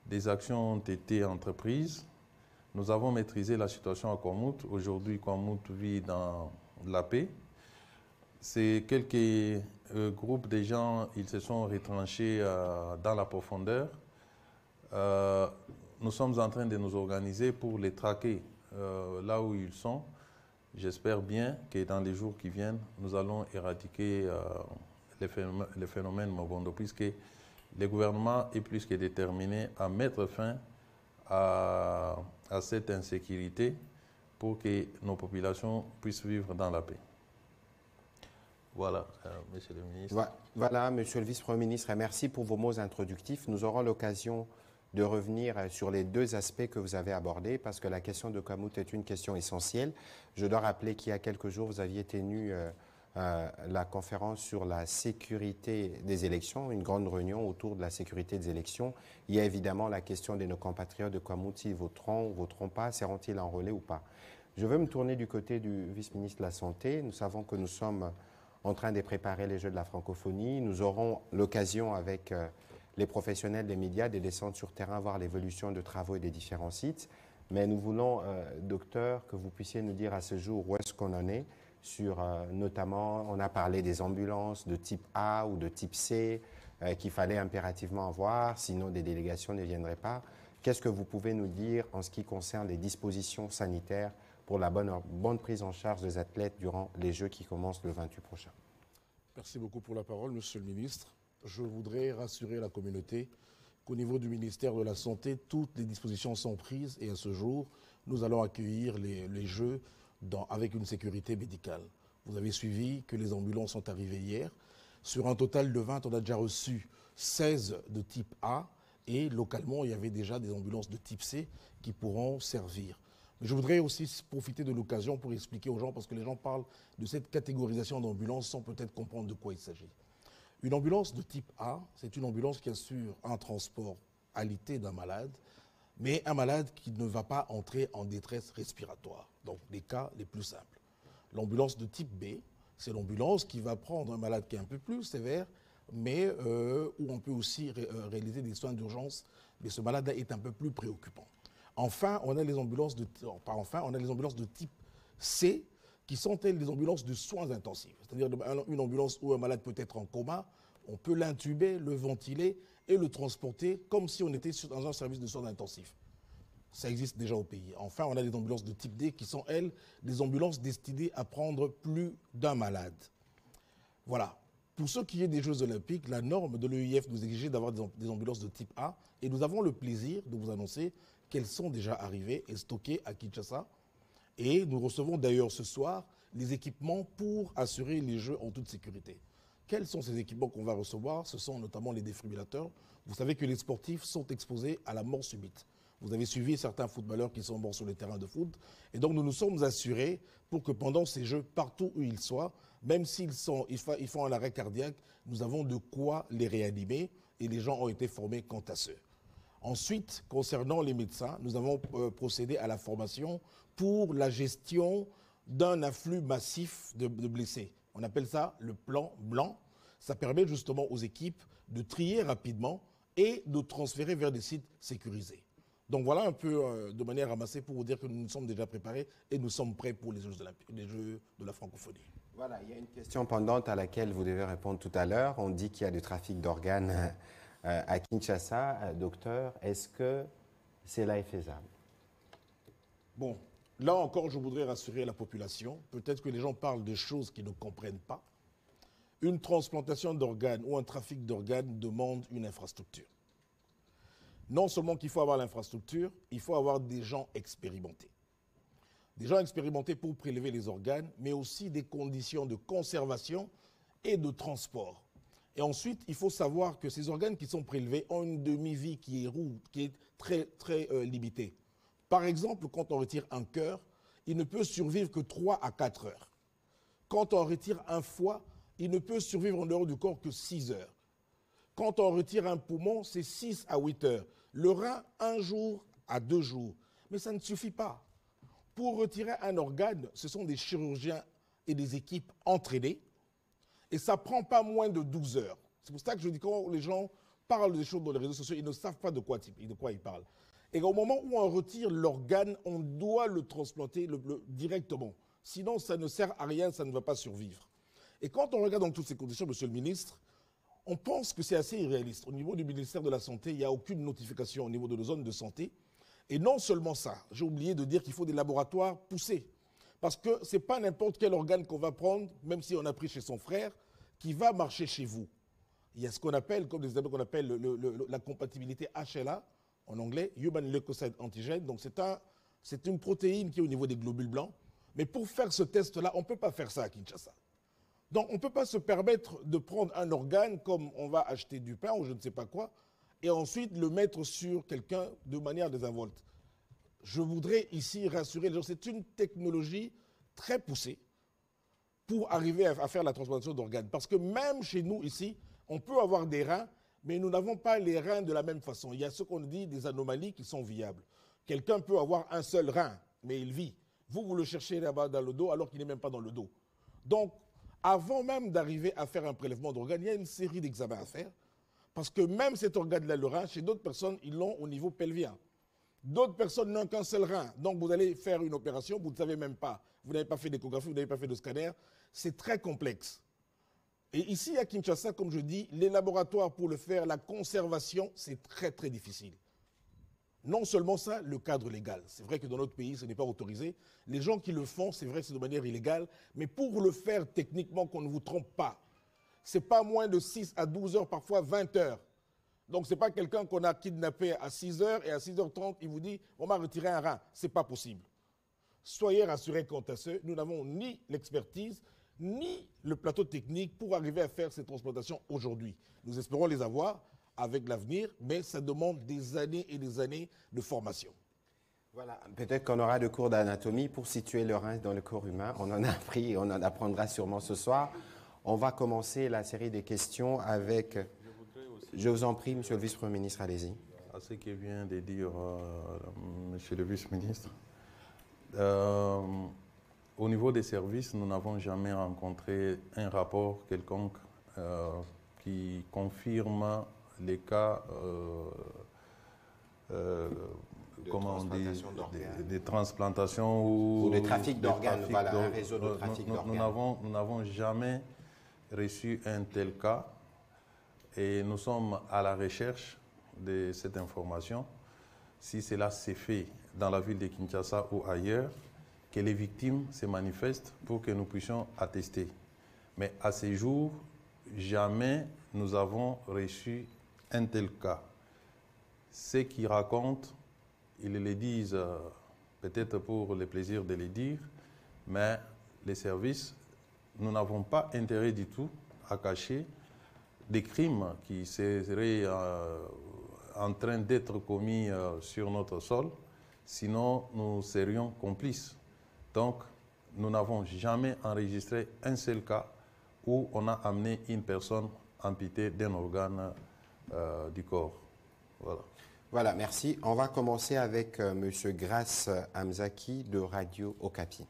des actions ont été entreprises. Nous avons maîtrisé la situation à Kwamouth. Aujourd'hui, Kwamouth vit dans la paix. C'est quelques groupes de gens, ils se sont retranchés dans la profondeur. Nous sommes en train de nous organiser pour les traquer là où ils sont. J'espère bien que dans les jours qui viennent, nous allons éradiquer les phénomènes Mobondo, puisque le gouvernement est plus que déterminé à mettre fin à cette insécurité pour que nos populations puissent vivre dans la paix. Voilà, Monsieur le ministre. Voilà, Monsieur le Vice-Premier ministre, et merci pour vos mots introductifs. Nous aurons l'occasion de revenir sur les deux aspects que vous avez abordés, parce que la question de Kwamouth est une question essentielle. Je dois rappeler qu'il y a quelques jours, vous aviez tenu la conférence sur la sécurité des élections, une grande réunion autour de la sécurité des élections. Il y a évidemment la question de nos compatriotes de Kwamouth, s'ils voteront ou voteront pas, seront-ils enrôlés ou pas. Je veux me tourner du côté du vice-ministre de la Santé. Nous savons que nous sommes en train de préparer les Jeux de la francophonie. Nous aurons l'occasion avec les professionnels des médias de descendre sur terrain, voir l'évolution de travaux et des différents sites. Mais nous voulons, docteur, que vous puissiez nous dire à ce jour où est-ce qu'on en est sur notamment, on a parlé des ambulances de type A ou de type C qu'il fallait impérativement avoir, sinon des délégations ne viendraient pas. Qu'est-ce que vous pouvez nous dire en ce qui concerne les dispositions sanitaires pour la bonne prise en charge des athlètes durant les Jeux qui commencent le 28 prochain? Merci beaucoup pour la parole, Monsieur le ministre. Je voudrais rassurer la communauté qu'au niveau du ministère de la Santé, toutes les dispositions sont prises et à ce jour, nous allons accueillir les Jeux avec une sécurité médicale. Vous avez suivi que les ambulances sont arrivées hier. Sur un total de 20, on a déjà reçu 16 de type A et localement, il y avait déjà des ambulances de type C qui pourront servir. Mais je voudrais aussi profiter de l'occasion pour expliquer aux gens, parce que les gens parlent de cette catégorisation d'ambulances sans peut-être comprendre de quoi il s'agit. Une ambulance de type A, c'est une ambulance qui assure un transport alité d'un malade, mais un malade qui ne va pas entrer en détresse respiratoire, donc les cas les plus simples. L'ambulance de type B, c'est l'ambulance qui va prendre un malade qui est un peu plus sévère, mais où on peut aussi réaliser des soins d'urgence, mais ce malade-là est un peu plus préoccupant. Enfin, on a les ambulances de type C, qui sont elles des ambulances de soins intensifs. C'est-à-dire une ambulance où un malade peut être en coma, on peut l'intuber, le ventiler et le transporter comme si on était dans un service de soins intensifs. Ça existe déjà au pays. Enfin, on a les ambulances de type D qui sont, elles, des ambulances destinées à prendre plus d'un malade. Voilà. Pour ce qui est des Jeux Olympiques, la norme de l'EIF nous exigeait d'avoir des ambulances de type A et nous avons le plaisir de vous annoncer qu'elles sont déjà arrivées et stockées à Kinshasa. Et nous recevons d'ailleurs ce soir les équipements pour assurer les Jeux en toute sécurité. Quels sont ces équipements qu'on va recevoir? Ce sont notamment les défibrillateurs. Vous savez que les sportifs sont exposés à la mort subite. Vous avez suivi certains footballeurs qui sont morts sur les terrains de foot. Et donc nous nous sommes assurés pour que pendant ces Jeux, partout où ils soient, même s'ils font un arrêt cardiaque, nous avons de quoi les réanimer et les gens ont été formés quant à ce. Ensuite, concernant les médecins, nous avons procédé à la formation pour la gestion d'un afflux massif de blessés. On appelle ça le plan blanc. Ça permet justement aux équipes de trier rapidement et de transférer vers des sites sécurisés. Donc voilà un peu de manière ramassée pour vous dire que nous nous sommes déjà préparés et nous sommes prêts pour les Jeux de la francophonie. Voilà, il y a une question pendante à laquelle vous devez répondre tout à l'heure. On dit qu'il y a du trafic d'organes à Kinshasa. Docteur, est-ce que cela est faisable? Bon, là encore, je voudrais rassurer la population. Peut-être que les gens parlent de choses qu'ils ne comprennent pas. Une transplantation d'organes ou un trafic d'organes demande une infrastructure. Non seulement qu'il faut avoir l'infrastructure, il faut avoir des gens expérimentés. Des gens expérimentés pour prélever les organes, mais aussi des conditions de conservation et de transport. Et ensuite, il faut savoir que ces organes qui sont prélevés ont une demi-vie qui est très, très limitée. Par exemple, quand on retire un cœur, il ne peut survivre que 3 à 4 heures. Quand on retire un foie, il ne peut survivre en dehors du corps que 6 heures. Quand on retire un poumon, c'est 6 à 8 heures. Le rein, 1 jour à 2 jours. Mais ça ne suffit pas. Pour retirer un organe, ce sont des chirurgiens et des équipes entraînées. Et ça ne prend pas moins de 12 heures. C'est pour ça que je dis quand les gens parlent des choses dans les réseaux sociaux, ils ne savent pas de quoi ils parlent. Et au moment où on retire l'organe, on doit le transplanter directement. Sinon, ça ne sert à rien, ça ne va pas survivre. Et quand on regarde dans toutes ces conditions, monsieur le ministre, on pense que c'est assez irréaliste. Au niveau du ministère de la Santé, il n'y a aucune notification au niveau de nos zones de santé. Et non seulement ça, j'ai oublié de dire qu'il faut des laboratoires poussés. Parce que ce n'est pas n'importe quel organe qu'on va prendre, même si on a pris chez son frère, qui va marcher chez vous. Il y a ce qu'on appelle, comme des qu'on appelle la compatibilité HLA, en anglais, Human Leukocyte Antigen. Donc c'est une protéine qui est au niveau des globules blancs. Mais pour faire ce test-là, on ne peut pas faire ça à Kinshasa. Donc on ne peut pas se permettre de prendre un organe comme on va acheter du pain ou je ne sais pas quoi, et ensuite le mettre sur quelqu'un de manière désinvolte. Je voudrais ici rassurer les gens, c'est une technologie très poussée pour arriver à faire la transplantation d'organes. Parce que même chez nous ici, on peut avoir des reins, mais nous n'avons pas les reins de la même façon. Il y a ce qu'on dit des anomalies qui sont viables. Quelqu'un peut avoir un seul rein, mais il vit. Vous le cherchez là-bas dans le dos alors qu'il n'est même pas dans le dos. Donc, avant même d'arriver à faire un prélèvement d'organes, il y a une série d'examens à faire. Parce que même cet organe-là, le rein, chez d'autres personnes, ils l'ont au niveau pelvien. D'autres personnes n'ont qu'un seul rein. Donc vous allez faire une opération, vous ne savez même pas. Vous n'avez pas fait d'échographie, vous n'avez pas fait de scanner. C'est très complexe. Et ici, à Kinshasa, comme je dis, les laboratoires pour le faire, la conservation, c'est très très difficile. Non seulement ça, le cadre légal. C'est vrai que dans notre pays, ce n'est pas autorisé. Les gens qui le font, c'est vrai que c'est de manière illégale. Mais pour le faire techniquement, qu'on ne vous trompe pas, ce n'est pas moins de 6 à 12 heures, parfois 20 heures. Donc ce n'est pas quelqu'un qu'on a kidnappé à 6 heures et à 6h30, il vous dit on m'a retiré un rein. Ce n'est pas possible. Soyez rassurés quant à ce, nous n'avons ni l'expertise, ni le plateau technique pour arriver à faire ces transplantations aujourd'hui. Nous espérons les avoir avec l'avenir, mais ça demande des années et des années de formation. Voilà, peut-être qu'on aura de cours d'anatomie pour situer le rein dans le corps humain. On en a appris et on en apprendra sûrement ce soir. On va commencer la série des questions avec... Je vous en prie, monsieur le vice-premier ministre, allez-y. À ce que vient de dire monsieur le vice-ministre, au niveau des services, nous n'avons jamais rencontré un rapport quelconque qui confirme les cas des transplantations ou de trafic d'organes, voilà, un réseau de trafic d'organes. Nous n'avons jamais reçu un tel cas et nous sommes à la recherche de cette information. Si cela s'est fait dans la ville de Kinshasa ou ailleurs, que les victimes se manifestent pour que nous puissions attester. Mais à ce jour, jamais nous avons reçu un tel cas. Ceux qui racontent, ils le disent peut-être pour le plaisir de le dire, mais les services, nous n'avons pas intérêt du tout à cacher des crimes qui seraient en train d'être commis sur notre sol, sinon nous serions complices. Donc, nous n'avons jamais enregistré un seul cas où on a amené une personne amputée d'un organe du corps. Voilà. Voilà, merci. On va commencer avec M. Grace Hamzaki de Radio Okapi.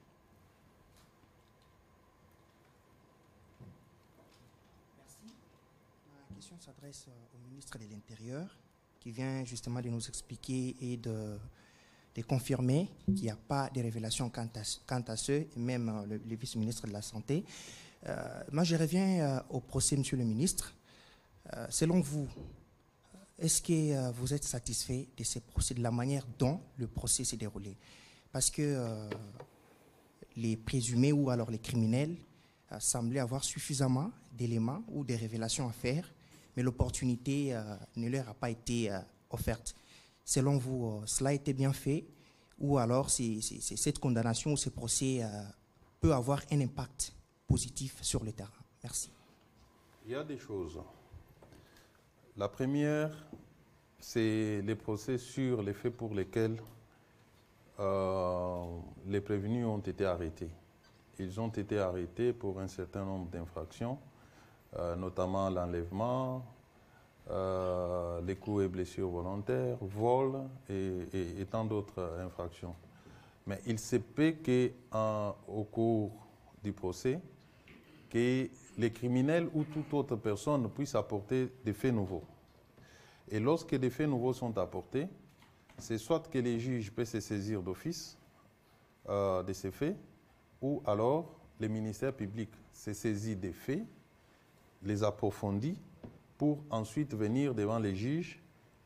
Merci. Ma question s'adresse au ministre de l'Intérieur qui vient justement de nous expliquer et de confirmer qu'il n'y a pas de révélations quant à ce, et même le vice-ministre de la Santé. Moi, je reviens au procès, monsieur le ministre. Selon vous, est-ce que vous êtes satisfait de ces procès, de la manière dont le procès s'est déroulé? Parce que les présumés ou alors les criminels semblaient avoir suffisamment d'éléments ou de révélations à faire, mais l'opportunité ne leur a pas été offerte. Selon vous, cela a été bien fait ou alors cette condamnation ou ce procès peut avoir un impact positif sur le terrain? Merci. Il y a des choses. La première, c'est les procès sur les faits pour lesquels les prévenus ont été arrêtés. Ils ont été arrêtés pour un certain nombre d'infractions, notamment l'enlèvement, les coups et blessures volontaires, vol et tant d'autres infractions. Mais il se peut qu'au cours du procès, que les criminels ou toute autre personne puisse apporter des faits nouveaux. Et lorsque des faits nouveaux sont apportés, c'est soit que les juges peuvent se saisir d'office de ces faits, ou alors le ministère public se saisit des faits, les approfondit, pour ensuite venir devant les juges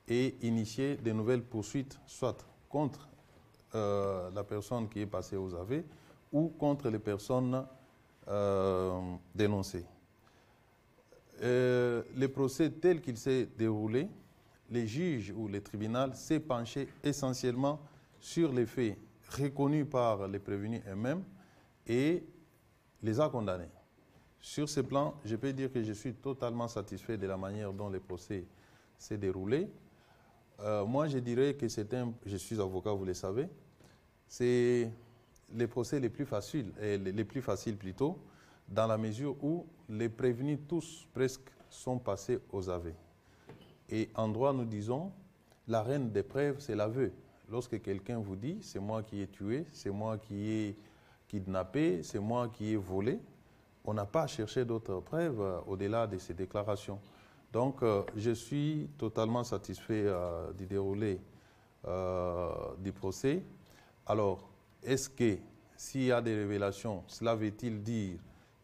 et initier de nouvelles poursuites, soit contre la personne qui est passée aux aveux ou contre les personnes dénoncées. Le procès tel qu'il s'est déroulé, les juges ou le tribunal s'est penché essentiellement sur les faits reconnus par les prévenus eux-mêmes et les a condamnés. Sur ce plan, je peux dire que je suis totalement satisfait de la manière dont le procès s'est déroulé. Moi, je dirais que je suis avocat, vous le savez, c'est les procès les plus faciles plutôt, dans la mesure où les prévenus tous presque sont passés aux aveux. Et en droit, nous disons, la reine des preuves, c'est l'aveu. Lorsque quelqu'un vous dit, c'est moi qui ai tué, c'est moi qui ai kidnappé, c'est moi qui ai volé, on n'a pas à chercher d'autres preuves au-delà de ces déclarations. Donc, je suis totalement satisfait du déroulé du procès. Alors, est-ce que s'il y a des révélations, cela veut-il dire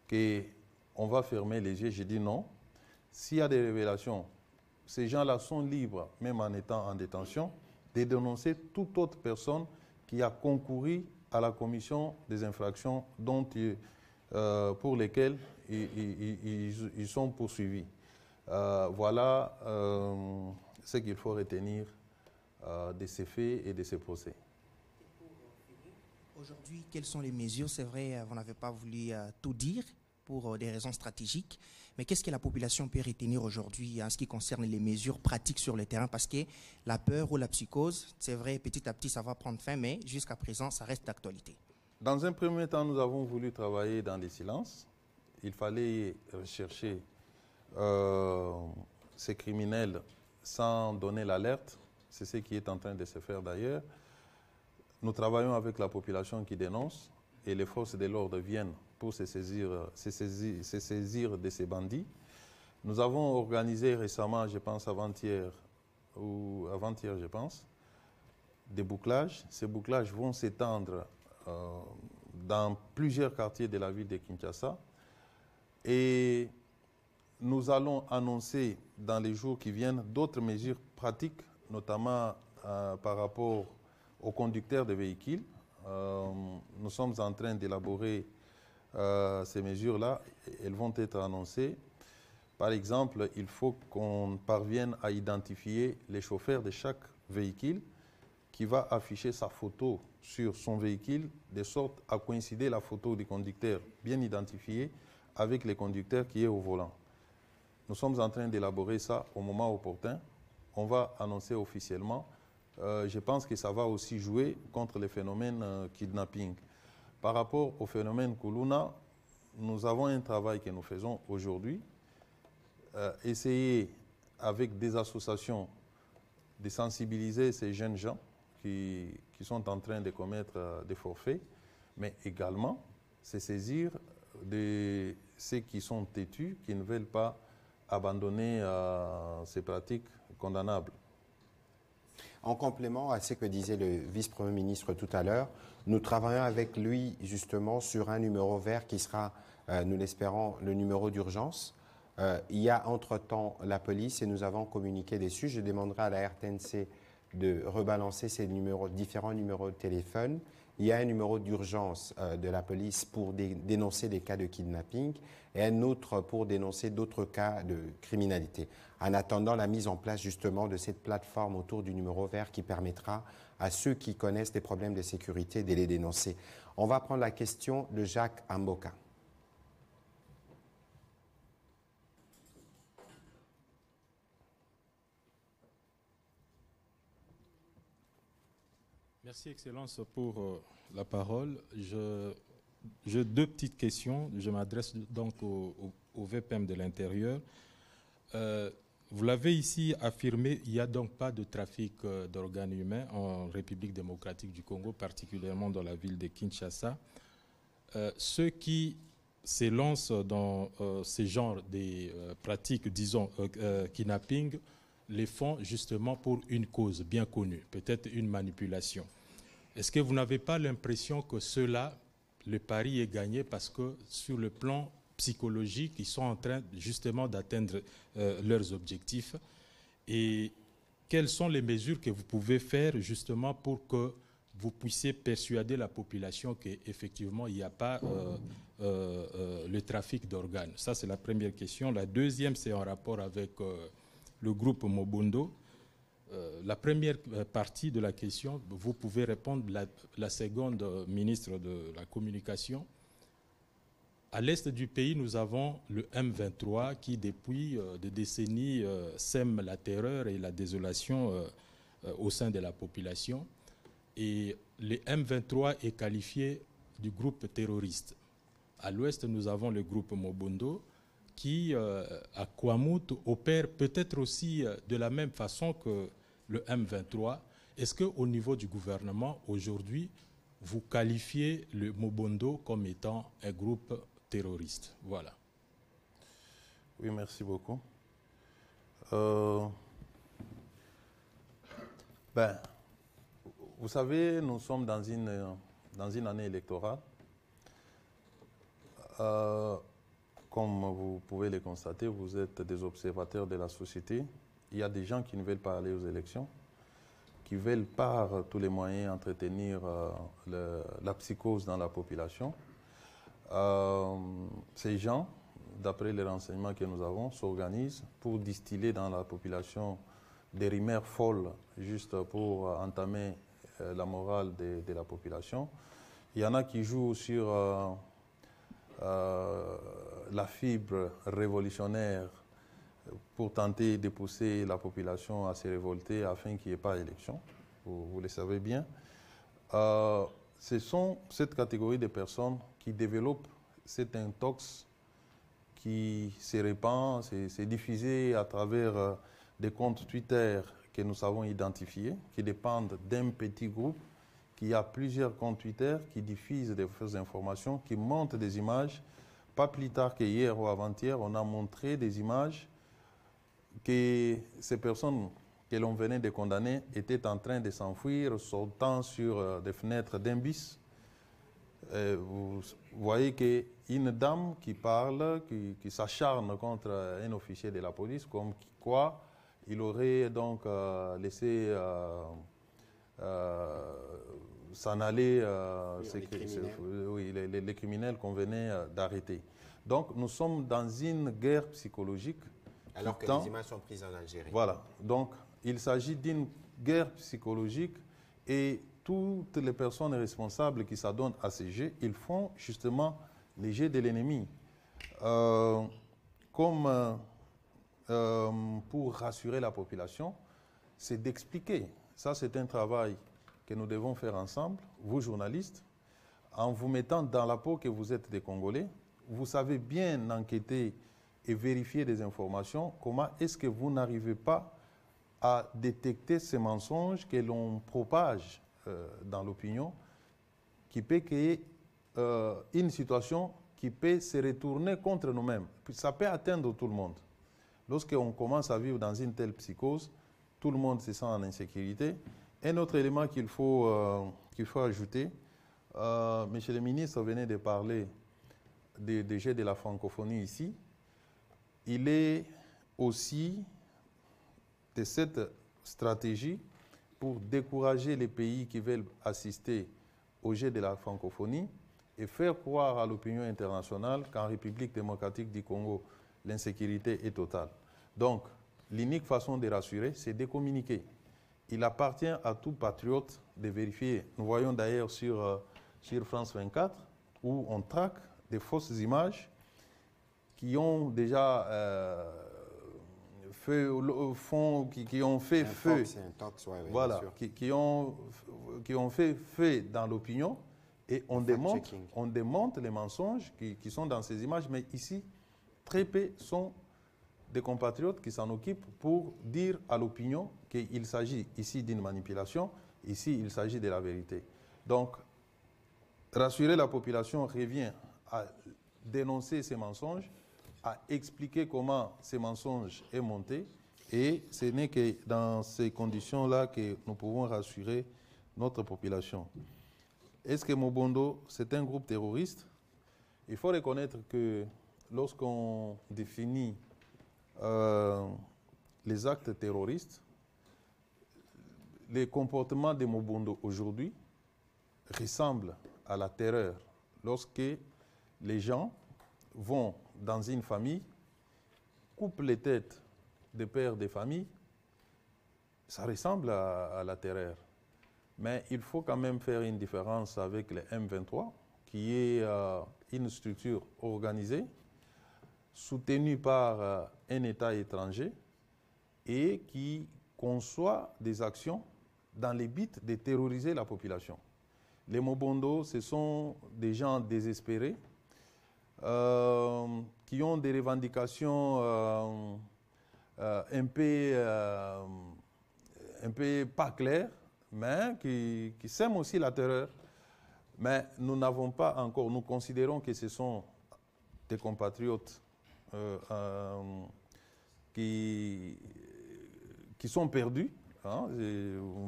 qu'on va fermer les yeux? Je dis non. S'il y a des révélations, ces gens-là sont libres, même en étant en détention, de dénoncer toute autre personne qui a concouru à la commission des infractions pour lesquelles ils sont poursuivis. Voilà ce qu'il faut retenir de ces faits et de ces procès. Aujourd'hui, quelles sont les mesures? C'est vrai, vous n'avez pas voulu tout dire pour des raisons stratégiques, mais qu'est-ce que la population peut retenir aujourd'hui en ce qui concerne les mesures pratiques sur le terrain? Parce que la peur ou la psychose, c'est vrai, petit à petit, ça va prendre fin, mais jusqu'à présent, ça reste d'actualité. Dans un premier temps, nous avons voulu travailler dans les silences. Il fallait rechercher ces criminels sans donner l'alerte. C'est ce qui est en train de se faire d'ailleurs. Nous travaillons avec la population qui dénonce et les forces de l'ordre viennent pour se saisir de ces bandits. Nous avons organisé récemment, je pense avant-hier, je pense, des bouclages. Ces bouclages vont s'étendre dans plusieurs quartiers de la ville de Kinshasa. Et nous allons annoncer dans les jours qui viennent d'autres mesures pratiques, notamment par rapport aux conducteurs de véhicules. Nous sommes en train d'élaborer ces mesures-là. Elles vont être annoncées. Par exemple, il faut qu'on parvienne à identifier les chauffeurs de chaque véhicule qui va afficher sa photo sur son véhicule, de sorte à coïncider la photo du conducteur bien identifié avec le conducteur qui est au volant. Nous sommes en train d'élaborer ça au moment opportun. On va annoncer officiellement. Je pense que ça va aussi jouer contre les phénomènes kidnapping. Par rapport au phénomène Kuluna, nous avons un travail que nous faisons aujourd'hui. Essayer avec des associations de sensibiliser ces jeunes gens qui sont en train de commettre des forfaits, mais également se saisir de ceux qui sont têtus, qui ne veulent pas abandonner ces pratiques condamnables. En complément à ce que disait le vice-premier ministre tout à l'heure, nous travaillons avec lui justement sur un numéro vert qui sera, nous l'espérons, le numéro d'urgence. Il y a entre-temps la police et nous avons communiqué dessus. Je demanderai à la RTNC de rebalancer ces différents numéros de téléphone. Il y a un numéro d'urgence de la police pour dénoncer des cas de kidnapping et un autre pour dénoncer d'autres cas de criminalité. En attendant la mise en place justement de cette plateforme autour du numéro vert qui permettra à ceux qui connaissent des problèmes de sécurité de les dénoncer. On va prendre la question de Jacques Amboka. Merci, Excellence, pour la parole. J'ai deux petites questions. Je m'adresse donc au VPM de l'Intérieur. Vous l'avez ici affirmé, il n'y a donc pas de trafic d'organes humains en République démocratique du Congo, particulièrement dans la ville de Kinshasa. Ceux qui s'élancent dans ces genres de pratiques, disons, kidnapping, les font justement pour une cause bien connue, peut-être une manipulation. Est-ce que vous n'avez pas l'impression que ceux-là, le pari est gagné parce que sur le plan psychologique, ils sont en train justement d'atteindre leurs objectifs? Et quelles sont les mesures que vous pouvez faire justement pour que vous puissiez persuader la population qu'effectivement il n'y a pas le trafic d'organes? Ça, c'est la première question. La deuxième, c'est en rapport avec le groupe Mobondo. La première partie de la question, vous pouvez répondre. La seconde, ministre de la Communication. À l'est du pays, nous avons le M23 qui, depuis des décennies, sème la terreur et la désolation au sein de la population. Et le M23 est qualifié du groupe terroriste. À l'ouest, nous avons le groupe Mobondo qui, à Kouamout, opère peut-être aussi de la même façon que le M23. Est-ce qu'au niveau du gouvernement, aujourd'hui, vous qualifiez le Mobondo comme étant un groupe terroriste? Voilà. Oui, merci beaucoup. Vous savez, nous sommes dans une année électorale. Comme vous pouvez le constater, vous êtes des observateurs de la société. Il y a des gens qui ne veulent pas aller aux élections, qui veulent par tous les moyens entretenir la psychose dans la population. Ces gens, d'après les renseignements que nous avons, s'organisent pour distiller dans la population des rumeurs folles, juste pour entamer la morale de la population. Il y en a qui jouent sur la fibre révolutionnaire pour tenter de pousser la population à se révolter afin qu'il n'y ait pas d'élection. Vous le savez bien. Ce sont cette catégorie de personnes qui développent cet intox qui se répand, c'est diffusé à travers des comptes Twitter que nous avons identifiés, qui dépendent d'un petit groupe, qui a plusieurs comptes Twitter qui diffusent des fausses informations, qui montrent des images. Pas plus tard qu'hier ou avant-hier, on a montré des images que ces personnes que l'on venait de condamner étaient en train de s'enfuir, sautant sur des fenêtres d'un bus. Vous voyez qu'une dame qui parle, qui s'acharne contre un officier de la police, comme quoi il aurait donc laissé s'en aller les criminels qu'on venait d'arrêter. Donc nous sommes dans une guerre psychologique. Alors que les images sont prises en Algérie. Voilà. Donc il s'agit d'une guerre psychologique et toutes les personnes responsables qui s'adonnent à ces jeux, ils font justement les jeux de l'ennemi. Pour rassurer la population, c'est d'expliquer. Ça, c'est un travail que nous devons faire ensemble, vous journalistes, en vous mettant dans la peau que vous êtes des Congolais. Vous savez bien enquêter et vérifier des informations. Comment est-ce que vous n'arrivez pas à détecter ces mensonges que l'on propage dans l'opinion, qui peut créer une situation qui peut se retourner contre nous-mêmes. Ça peut atteindre tout le monde. Lorsqu'on commence à vivre dans une telle psychose, tout le monde se sent en insécurité. Un autre élément qu'il faut ajouter, Monsieur le ministre venait de parler des jeux de la francophonie ici. Il est aussi de cette stratégie pour décourager les pays qui veulent assister au jeu de la francophonie et faire croire à l'opinion internationale qu'en République démocratique du Congo, l'insécurité est totale. Donc, l'unique façon de rassurer, c'est de communiquer. Il appartient à tout patriote de vérifier. Nous voyons d'ailleurs sur France 24 où on traque des fausses images qui ont déjà qui ont fait feu. Voilà, qui ont fait feu dans l'opinion et on démonte les mensonges qui sont dans ces images. Mais ici, très peu sont des compatriotes qui s'en occupent pour dire à l'opinion qu'il s'agit ici d'une manipulation, ici il s'agit de la vérité. Donc, rassurer la population revient à dénoncer ces mensonges, à expliquer comment ces mensonges sont montés Et ce n'est que dans ces conditions-là que nous pouvons rassurer notre population. Est-ce que Mobondo, c'est un groupe terroriste? Il faut reconnaître que lorsqu'on définit les actes terroristes, les comportements de Mobondo aujourd'hui ressemblent à la terreur. Lorsque les gens vont dans une famille, coupent les têtes des pères des familles, ça ressemble à la terreur. Mais il faut quand même faire une différence avec le M23, qui est une structure organisée, soutenue par un État étranger et qui conçoit des actions dans le but de terroriser la population. Les Mobondo, ce sont des gens désespérés qui ont des revendications un peu pas claires, mais qui sèment aussi la terreur. Mais nous n'avons pas encore, nous considérons que ce sont des compatriotes qui sont perdus, hein,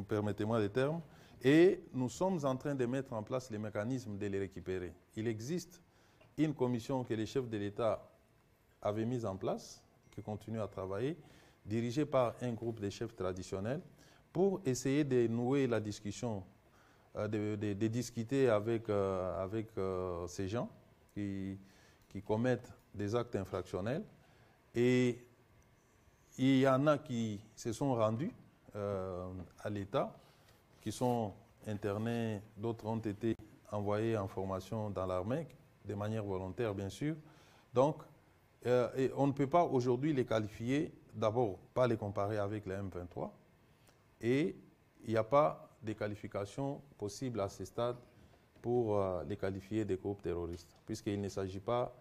permettez-moi les termes, et nous sommes en train de mettre en place les mécanismes de les récupérer. Il existe une commission que les chefs de l'État avaient mise en place, qui continue à travailler, dirigée par un groupe de chefs traditionnels, pour essayer de nouer la discussion, de discuter avec ces gens qui commettent des actes infractionnels. Et il y en a qui se sont rendus à l'État, qui sont internés, d'autres ont été envoyés en formation dans l'armée, de manière volontaire bien sûr. Donc, et on ne peut pas aujourd'hui les qualifier, d'abord, pas les comparer avec les M23, et il n'y a pas de qualification possible à ce stade pour les qualifier de groupes terroristes, puisqu'il ne s'agit pas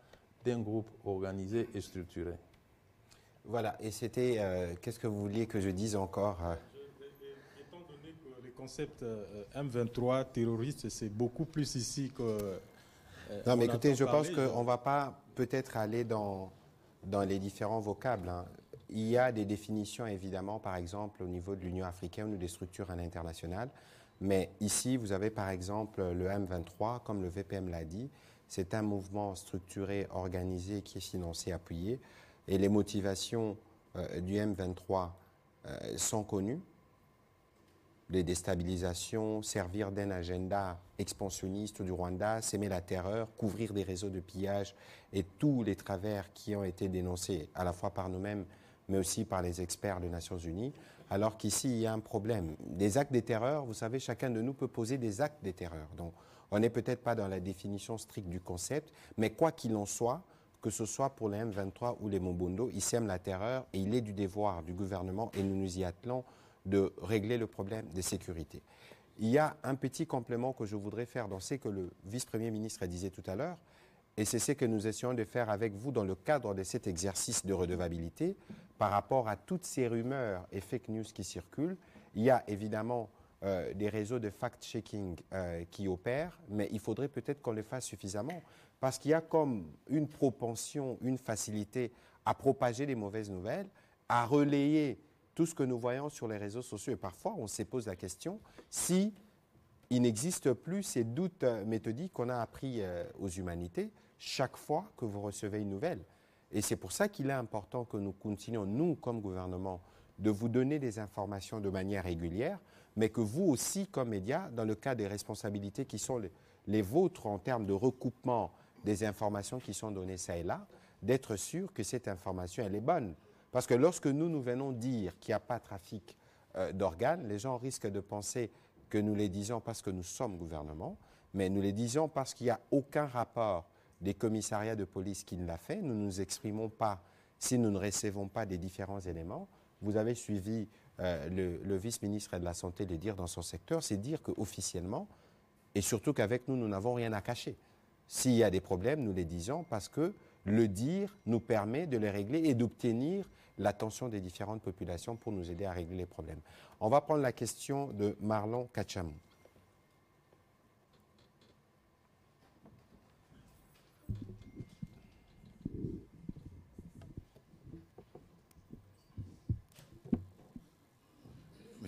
d'un groupe organisé et structuré. Voilà, et c'était, qu'est-ce que vous vouliez que je dise encore Étant donné que le concept M23 terroriste, c'est beaucoup plus ici que... non, mais écoutez, je pense qu'on ne va pas peut-être aller dans les différents vocables, hein. Il y a des définitions, évidemment, par exemple, au niveau de l'Union africaine ou des structures à l'international. Mais ici, vous avez par exemple le M23, comme le VPM l'a dit, c'est un mouvement structuré, organisé, qui est financé, appuyé. Et les motivations du M23 sont connues. Les déstabilisations, servir d'un agenda expansionniste du Rwanda, s'aimer la terreur, couvrir des réseaux de pillage et tous les travers qui ont été dénoncés à la fois par nous-mêmes, mais aussi par les experts des Nations Unies, alors qu'ici, il y a un problème. Des actes de terreur, vous savez, chacun de nous peut poser des actes de terreur. Donc, on n'est peut-être pas dans la définition stricte du concept, mais quoi qu'il en soit, que ce soit pour les M23 ou les Mobondo, ils sèment la terreur et il est du devoir du gouvernement, et nous nous y attelons, de régler le problème de sécurité. Il y a un petit complément que je voudrais faire dans ce que le vice-premier ministre disait tout à l'heure, et c'est ce que nous essayons de faire avec vous dans le cadre de cet exercice de redevabilité par rapport à toutes ces rumeurs et fake news qui circulent. Il y a évidemment des réseaux de fact-checking qui opèrent, mais il faudrait peut-être qu'on le fasse suffisamment parce qu'il y a comme une propension, une facilité à propager des mauvaises nouvelles, à relayer tout ce que nous voyons sur les réseaux sociaux. Et parfois, on se pose la question si il n'existe plus ces doutes méthodiques qu'on a appris aux humanités chaque fois que vous recevez une nouvelle. Et c'est pour ça qu'il est important que nous continuions, nous, comme gouvernement, de vous donner des informations de manière régulière, mais que vous aussi, comme médias, dans le cas des responsabilités qui sont les vôtres en termes de recoupement des informations qui sont données ça et là, d'être sûr que cette information, elle est bonne. Parce que lorsque nous venons dire qu'il n'y a pas de trafic d'organes, les gens risquent de penser que nous les disons parce que nous sommes gouvernement, mais nous les disons parce qu'il n'y a aucun rapport des commissariats de police qui ne l'a fait. Nous ne nous exprimons pas si nous ne recevons pas des différents éléments. Vous avez suivi le vice-ministre de la Santé le dire dans son secteur, c'est dire qu'officiellement, et surtout qu'avec nous, nous n'avons rien à cacher. S'il y a des problèmes, nous les disons parce que le dire nous permet de les régler et d'obtenir l'attention des différentes populations pour nous aider à régler les problèmes. On va prendre la question de Marlon Kachamou.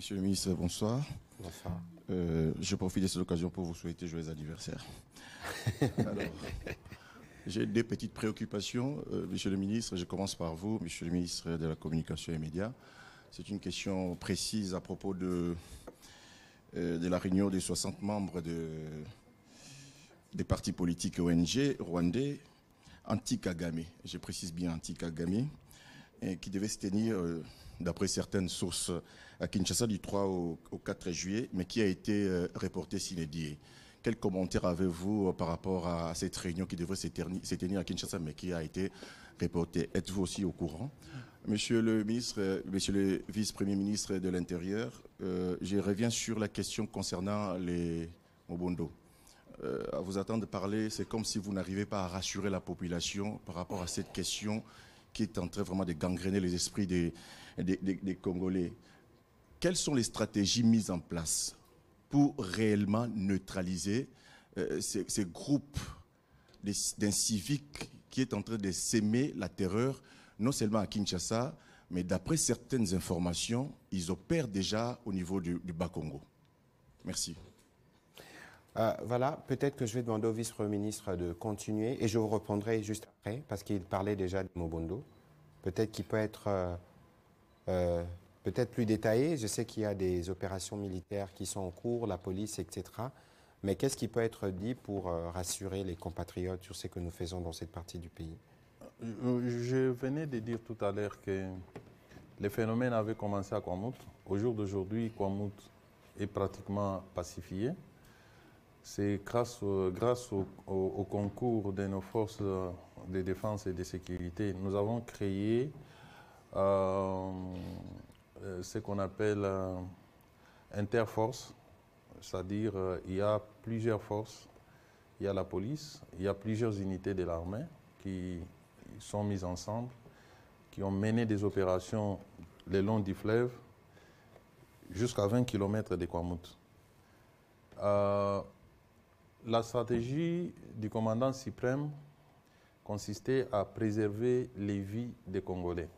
Monsieur le ministre, bonsoir. Bonsoir. Je profite de cette occasion pour vous souhaiter joyeux anniversaire. Alors, j'ai deux petites préoccupations. Monsieur le ministre, je commence par vous, Monsieur le ministre de la Communication et Médias. C'est une question précise à propos de la réunion des 60 membres des partis politiques ONG rwandais anti-Kagame. Je précise bien anti-Kagame, qui devait se tenir, d'après certaines sources, à Kinshasa du 3 au 4 juillet, mais qui a été reporté sine die. Quel commentaire avez-vous par rapport à cette réunion qui devrait se tenir à Kinshasa, mais qui a été reportée? Êtes-vous aussi au courant? Monsieur le ministre, monsieur le vice-premier ministre de l'Intérieur, je reviens sur la question concernant les Mobondo. À vous attendre parler, c'est comme si vous n'arrivez pas à rassurer la population par rapport à cette question qui est en train vraiment de gangréner les esprits des Congolais. Quelles sont les stratégies mises en place pour réellement neutraliser ces groupes d'inciviques qui est en train de s'aimer la terreur, non seulement à Kinshasa, mais d'après certaines informations, ils opèrent déjà au niveau du Bas-Congo. Merci. Voilà, peut-être que je vais demander au vice-premier ministre de continuer et je vous reprendrai juste après parce qu'il parlait déjà de Mobondo. Peut-être qu'il peut être peut-être plus détaillé. Je sais qu'il y a des opérations militaires qui sont en cours, la police, etc. Mais qu'est-ce qui peut être dit pour rassurer les compatriotes sur ce que nous faisons dans cette partie du pays? Je venais de dire tout à l'heure que les phénomènes avaient commencé à Kwamout. Au jour d'aujourd'hui, Kwamout est pratiquement pacifié. C'est grâce au concours de nos forces de défense et de sécurité. Nous avons créé ce qu'on appelle interforce, c'est-à-dire il y a plusieurs forces. Il y a la police, il y a plusieurs unités de l'armée qui sont mises ensemble, qui ont mené des opérations le long du fleuve jusqu'à 20 km de Kwamout. La stratégie du commandant suprême consistait à préserver les vies des Congolais.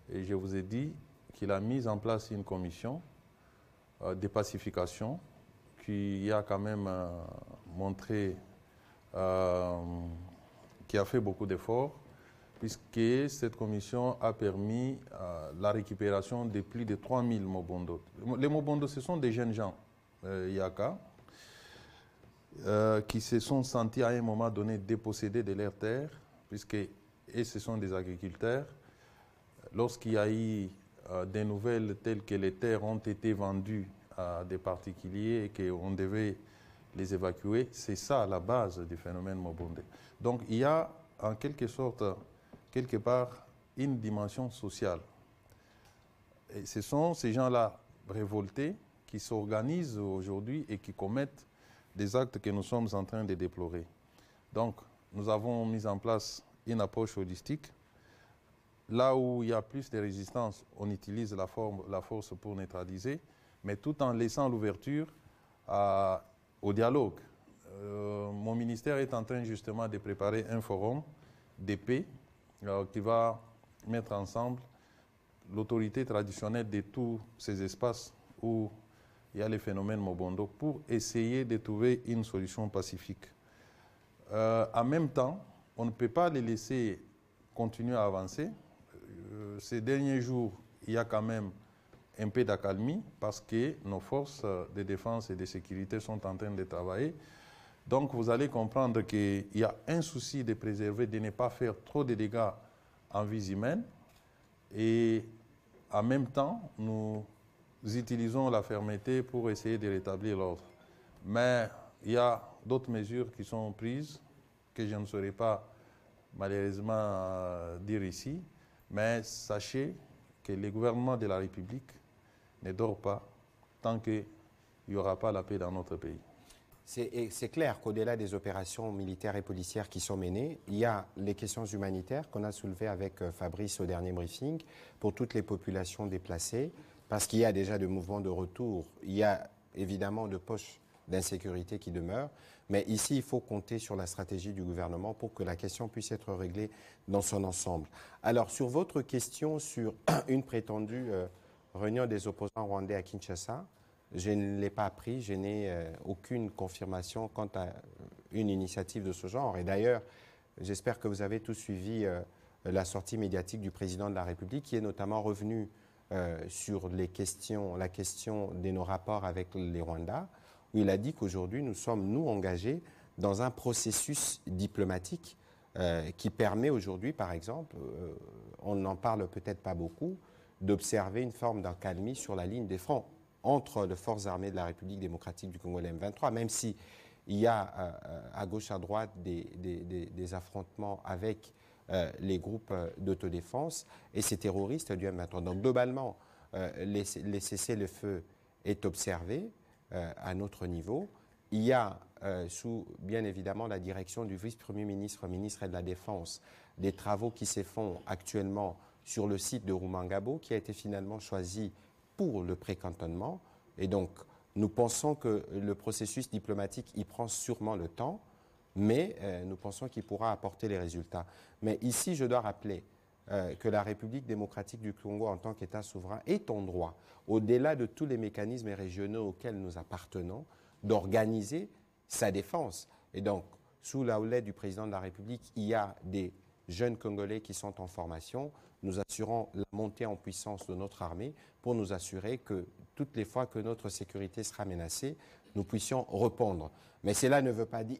Et je vous ai dit qu'il a mis en place une commission de pacification qui a quand même montré, qui a fait beaucoup d'efforts, puisque cette commission a permis la récupération de plus de 3000 Mobondo. Les Mobondo, ce sont des jeunes gens, Yaka, qui se sont sentis à un moment donné dépossédés de leurs terres, et ce sont des agriculteurs. Lorsqu'il y a eu des nouvelles telles que les terres ont été vendues à des particuliers et qu'on devait les évacuer, c'est ça la base du phénomène Mobondé. Donc il y a en quelque sorte, quelque part, une dimension sociale. Et ce sont ces gens-là révoltés qui s'organisent aujourd'hui et qui commettent des actes que nous sommes en train de déplorer. Donc, nous avons mis en place une approche holistique. Là où il y a plus de résistance, on utilise la force pour neutraliser, mais tout en laissant l'ouverture au dialogue. Mon ministère est en train justement de préparer un forum de paix qui va mettre ensemble l'autorité traditionnelle de tous ces espaces où il y a les phénomènes Mobondo pour essayer de trouver une solution pacifique. En même temps, on ne peut pas les laisser continuer à avancer. Ces derniers jours, il y a quand même un peu d'accalmie parce que nos forces de défense et de sécurité sont en train de travailler. Donc vous allez comprendre qu'il y a un souci de préserver, de ne pas faire trop de dégâts en vies humaines. Et en même temps, nous utilisons la fermeté pour essayer de rétablir l'ordre. Mais il y a d'autres mesures qui sont prises que je ne saurais pas malheureusement dire ici. Mais sachez que le gouvernement de la République ne dort pas tant qu'il n'y aura pas la paix dans notre pays. C'est clair qu'au-delà des opérations militaires et policières qui sont menées, il y a les questions humanitaires qu'on a soulevées avec Fabrice au dernier briefing pour toutes les populations déplacées, parce qu'il y a déjà de mouvements de retour, il y a évidemment de poches d'insécurité qui demeurent, mais ici il faut compter sur la stratégie du gouvernement pour que la question puisse être réglée dans son ensemble. Alors sur votre question sur une prétendue réunion des opposants rwandais à Kinshasa. Je ne l'ai pas appris, je n'ai aucune confirmation quant à une initiative de ce genre. Et d'ailleurs, j'espère que vous avez tous suivi la sortie médiatique du président de la République, qui est notamment revenu sur la question de nos rapports avec les Rwandais, où il a dit qu'aujourd'hui, nous sommes, nous, engagés dans un processus diplomatique qui permet aujourd'hui, par exemple, on n'en parle peut-être pas beaucoup, d'observer une forme d'accalmie sur la ligne des fronts entre les forces armées de la République démocratique du Congo et les M23, même s'il y a à gauche, à droite des affrontements avec les groupes d'autodéfense et ces terroristes du M23. Donc globalement, les cessez-le-feu est observé à notre niveau. Il y a, sous bien évidemment la direction du vice-premier ministre, ministre de la Défense, des travaux qui se font actuellement sur le site de Rumangabo, qui a été finalement choisi pour le précantonnement. Et donc, nous pensons que le processus diplomatique, il prend sûrement le temps, mais nous pensons qu'il pourra apporter les résultats. Mais ici, je dois rappeler que la République démocratique du Congo, en tant qu'État souverain, est en droit, au-delà de tous les mécanismes régionaux auxquels nous appartenons, d'organiser sa défense. Et donc, sous la houlette du président de la République, il y a des jeunes Congolais qui sont en formation. Nous assurons la montée en puissance de notre armée pour nous assurer que toutes les fois que notre sécurité sera menacée, nous puissions répondre. Mais cela ne veut pas dire,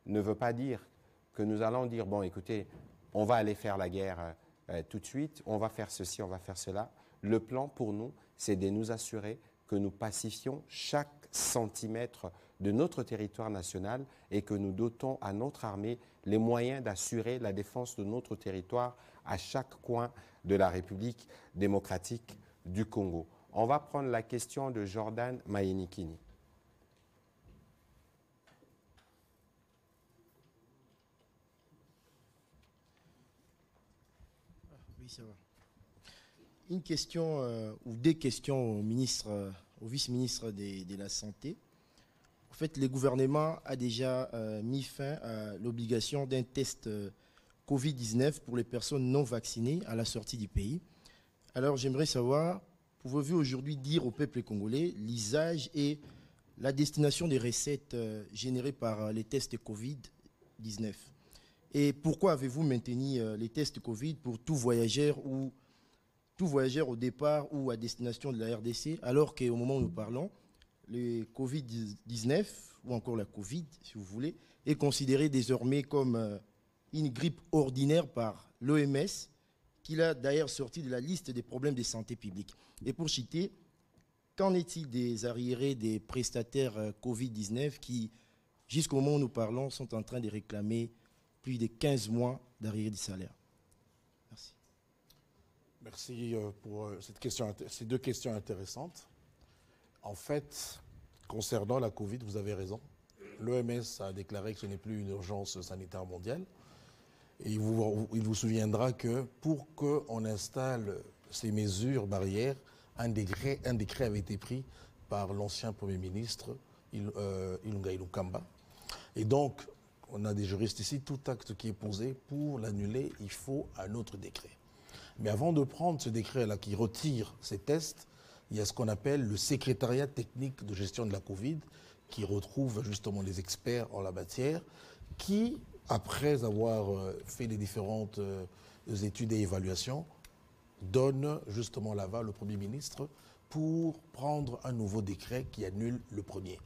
ne veut pas dire que nous allons dire, bon, écoutez, on va aller faire la guerre tout de suite, on va faire ceci, on va faire cela. Le plan pour nous, c'est de nous assurer que nous pacifions chaque centimètre de notre territoire national et que nous dotons à notre armée les moyens d'assurer la défense de notre territoire à chaque coin de la République démocratique du Congo. On va prendre la question de Jordan Mayenikini. Oui, ça va. Une question ou des questions au vice-ministre de la Santé. En fait, le gouvernement a déjà mis fin à l'obligation d'un test Covid-19 pour les personnes non vaccinées à la sortie du pays. Alors, j'aimerais savoir, pouvez-vous aujourd'hui dire au peuple congolais l'usage et la destination des recettes générées par les tests Covid-19? Et pourquoi avez-vous maintenu les tests Covid pour tout voyageur au départ ou à destination de la RDC, alors qu'au moment où nous parlons, le Covid-19, ou encore la Covid, si vous voulez, est considéré désormais comme une grippe ordinaire par l'OMS, qui l'a d'ailleurs sorti de la liste des problèmes de santé publique. Et pour citer, qu'en est-il des arriérés des prestataires Covid-19 qui, jusqu'au moment où nous parlons, sont en train de réclamer plus de 15 mois d'arriérés de salaire? Merci. Merci pour ces deux questions intéressantes. En fait, concernant la Covid, vous avez raison. L'OMS a déclaré que ce n'est plus une urgence sanitaire mondiale. Et il vous souviendra que pour qu'on installe ces mesures barrières, un décret avait été pris par l'ancien Premier ministre, Ilunga Ilunkamba. Et donc, on a des juristes ici, tout acte qui est posé pour l'annuler, il faut un autre décret. Mais avant de prendre ce décret-là qui retire ces tests, il y a ce qu'on appelle le secrétariat technique de gestion de la Covid, qui retrouve justement les experts en la matière, qui, après avoir fait les différentes études et évaluations, donne justement l'aval au Premier ministre pour prendre un nouveau décret qui annule le premier.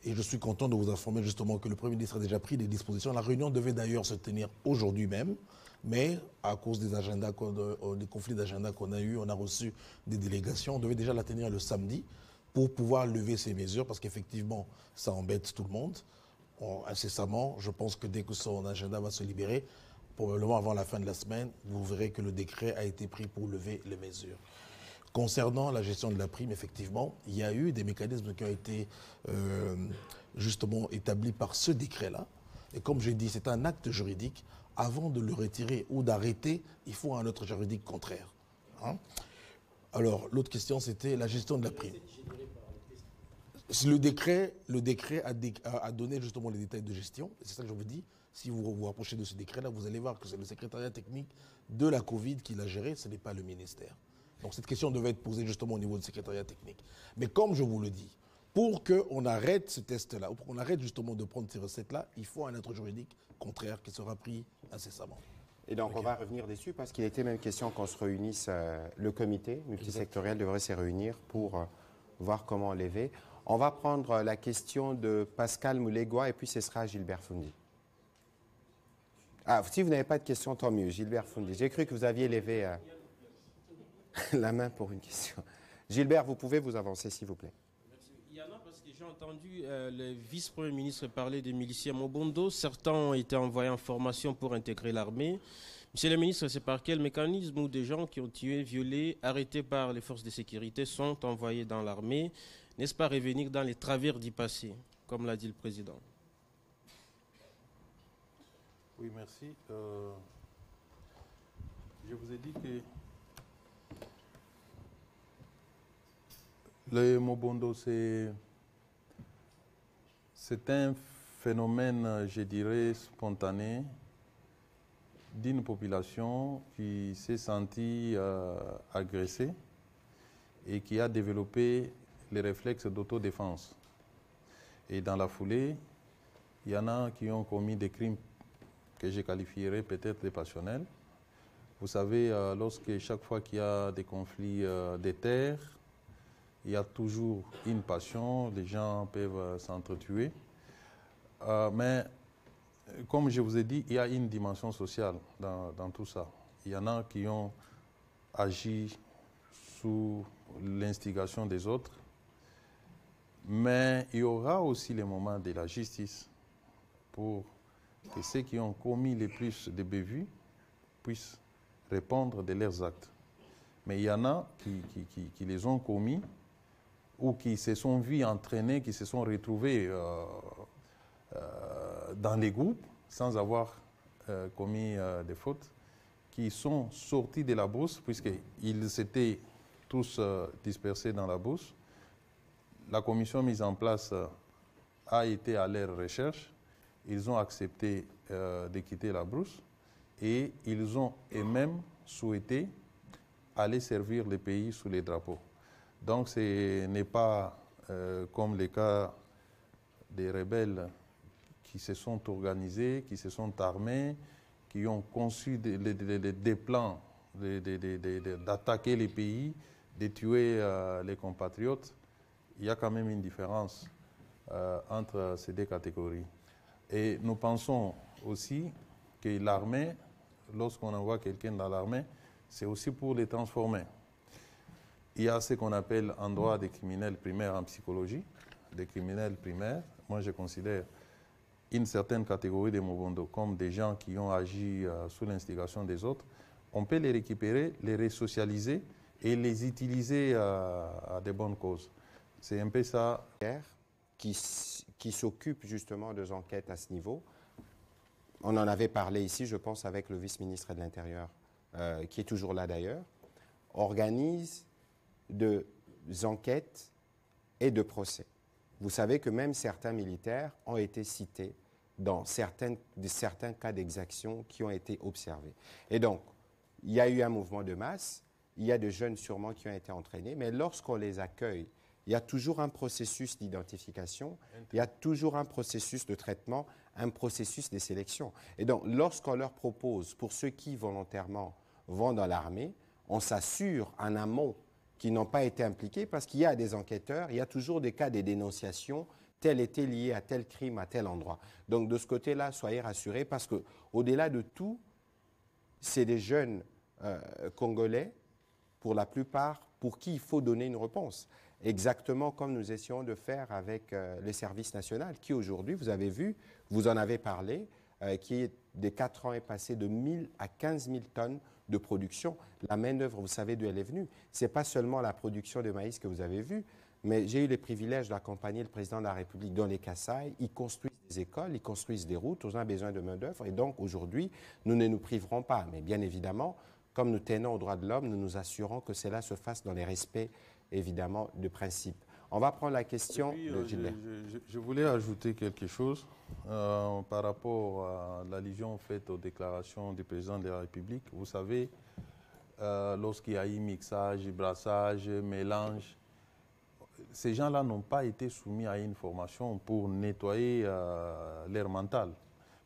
Et je suis content de vous informer justement que le Premier ministre a déjà pris des dispositions. La réunion devait d'ailleurs se tenir aujourd'hui même, mais à cause des agendas, des conflits d'agenda qu'on a eu, on a reçu des délégations. On devait déjà la tenir le samedi pour pouvoir lever ces mesures parce qu'effectivement, ça embête tout le monde. Incessamment, je pense que dès que son agenda va se libérer, probablement avant la fin de la semaine, vous verrez que le décret a été pris pour lever les mesures. Concernant la gestion de la prime, effectivement, il y a eu des mécanismes qui ont été justement établis par ce décret-là. Et comme j'ai dit, c'est un acte juridique. Avant de le retirer ou d'arrêter, il faut un autre juridique contraire. Hein? Alors, l'autre question, c'était la gestion de la prime. Le décret a donné justement les détails de gestion. C'est ça que je vous dis. Si vous vous rapprochez de ce décret-là, vous allez voir que c'est le secrétariat technique de la Covid qui l'a géré, ce n'est pas le ministère. Donc cette question devait être posée justement au niveau du secrétariat technique. Mais comme je vous le dis, pour qu'on arrête ce test-là, ou pour qu'on arrête justement de prendre ces recettes-là, il faut un être juridique contraire qui sera pris incessamment. Et donc, on va revenir dessus parce qu'il était même question qu'on se réunisse, le comité multisectoriel devrait se réunir pour voir comment lever. On va prendre la question de Pascal Moulégois et puis ce sera Gilbert Fundi. Ah, si vous n'avez pas de question, tant mieux. Gilbert Fundi. J'ai cru que vous aviez levé la main pour une question. Gilbert, vous pouvez vous avancer, s'il vous plaît. Il y en a parce que j'ai entendu le vice-premier ministre parler des miliciens Mobondo. Certains ont été envoyés en formation pour intégrer l'armée. Monsieur le ministre, c'est par quel mécanisme où des gens qui ont tué, violé, arrêtés par les forces de sécurité sont envoyés dans l'armée? N'est-ce pas revenir dans les travers du passé, comme l'a dit le président? Oui, merci. Je vous ai dit que le Mobondo, c'est un phénomène, je dirais, spontané d'une population qui s'est sentie agressée et qui a développé les réflexes d'autodéfense. Et dans la foulée, il y en a qui ont commis des crimes que je qualifierais peut-être de passionnels. Vous savez, chaque fois qu'il y a des conflits des terres, il y a toujours une passion, les gens peuvent s'entretuer. Mais comme je vous ai dit, il y a une dimension sociale dans tout ça. Il y en a qui ont agi sous l'instigation des autres. Mais il y aura aussi les moments de la justice pour que ceux qui ont commis les plus de bévues puissent répondre de leurs actes. Mais il y en a qui les ont commis ou qui se sont vus entraînés, qui se sont retrouvés dans les groupes sans avoir commis des fautes, qui sont sortis de la brousse puisqu'ils s'étaient tous dispersés dans la brousse. La commission mise en place a été à leur recherche. Ils ont accepté de quitter la brousse et ils ont eux-mêmes souhaité aller servir le pays sous les drapeaux. Donc ce n'est pas comme le cas des rebelles qui se sont organisés, qui se sont armés, qui ont conçu des plans d'attaquer les pays, de tuer les compatriotes. Il y a quand même une différence entre ces deux catégories. Et nous pensons aussi que l'armée, lorsqu'on envoie quelqu'un dans l'armée, c'est aussi pour les transformer. Il y a ce qu'on appelle en droit des criminels primaires en psychologie, des criminels primaires. Moi, je considère une certaine catégorie de Mobondo comme des gens qui ont agi sous l'instigation des autres. On peut les récupérer, les resocialiser et les utiliser à de bonnes causes. C'est un peu ça. Qui s'occupe justement des enquêtes à ce niveau. On en avait parlé ici, je pense, avec le vice-ministre de l'Intérieur, qui est toujours là d'ailleurs, organise des enquêtes et de procès. Vous savez que même certains militaires ont été cités dans certains cas d'exaction qui ont été observés. Et donc, il y a eu un mouvement de masse, il y a des jeunes sûrement qui ont été entraînés, mais lorsqu'on les accueille, il y a toujours un processus d'identification, il y a toujours un processus de traitement, un processus de sélection. Et donc, lorsqu'on leur propose, pour ceux qui volontairement vont dans l'armée, on s'assure en amont qu'ils n'ont pas été impliqués parce qu'il y a des enquêteurs, il y a toujours des cas de dénonciation, tel était lié à tel crime, à tel endroit. Donc, de ce côté-là, soyez rassurés parce qu'au-delà de tout, c'est des jeunes Congolais, pour la plupart, pour qui il faut donner une réponse. Exactement comme nous essayons de faire avec le service national, qui aujourd'hui, vous avez vu, vous en avez parlé, qui des 4 ans est passé de 1000 à 15 000 tonnes de production. La main-d'œuvre, vous savez d'où elle est venue. Ce n'est pas seulement la production de maïs que vous avez vue, mais j'ai eu le privilège d'accompagner le président de la République dans les Kasaï. Ils construisent des écoles, ils construisent des routes, on a besoin de main-d'œuvre. Et donc aujourd'hui, nous ne nous priverons pas. Mais bien évidemment, comme nous tenons aux droits de l'homme, nous nous assurons que cela se fasse dans les respects, évidemment, de principe. On va prendre la question de Gilbert. Je voulais ajouter quelque chose par rapport à l'allusion faite aux déclarations du président de la République. Vous savez, lorsqu'il y a eu mixage, brassage, mélange. Ces gens-là n'ont pas été soumis à une formation pour nettoyer l'air mental.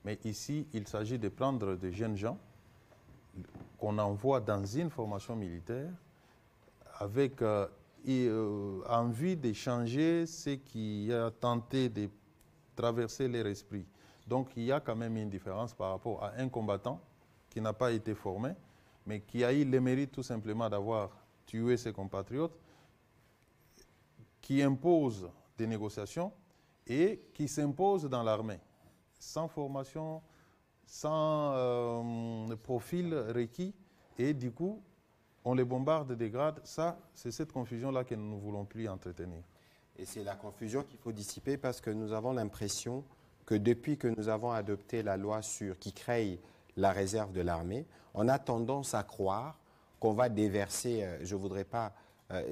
Mais ici, il s'agit de prendre des jeunes gens qu'on envoie dans une formation militaire avec envie d'échanger ce qui a tenté de traverser leur esprit. Donc il y a quand même une différence par rapport à un combattant qui n'a pas été formé, mais qui a eu le mérite tout simplement d'avoir tué ses compatriotes, qui impose des négociations et qui s'impose dans l'armée, sans formation, sans profil requis, et du coup, on les bombarde des grades. Ça, c'est cette confusion-là que nous ne voulons plus entretenir. Et c'est la confusion qu'il faut dissiper parce que nous avons l'impression que depuis que nous avons adopté la loi qui crée la réserve de l'armée, on a tendance à croire qu'on va déverser, je ne voudrais pas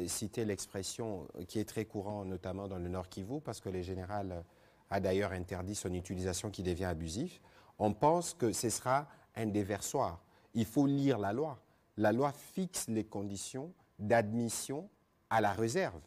citer l'expression qui est très courante, notamment dans le Nord Kivu, parce que le général a d'ailleurs interdit son utilisation qui devient abusif. On pense que ce sera un déversoir. Il faut lire la loi. La loi fixe les conditions d'admission à la réserve.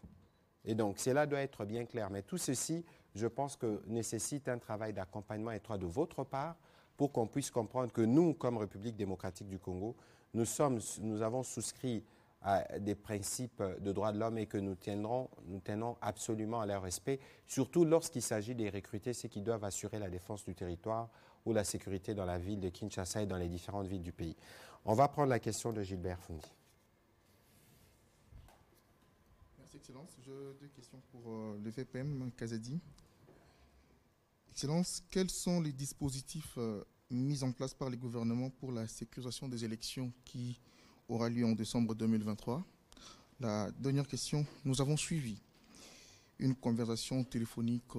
Et donc, cela doit être bien clair. Mais tout ceci, je pense que nécessite un travail d'accompagnement étroit de votre part pour qu'on puisse comprendre que nous, comme République démocratique du Congo, nous avons souscrit à des principes de droits de l'homme et que nous tenons absolument à leur respect, surtout lorsqu'il s'agit de recruter ceux qui doivent assurer la défense du territoire ou la sécurité dans la ville de Kinshasa et dans les différentes villes du pays. On va prendre la question de Gilbert Fundi. Merci, Excellence. J'ai deux questions pour le VPM Kazadi. Excellence, quels sont les dispositifs mis en place par les gouvernements pour la sécurisation des élections qui aura lieu en décembre 2023? La dernière question, nous avons suivi une conversation téléphonique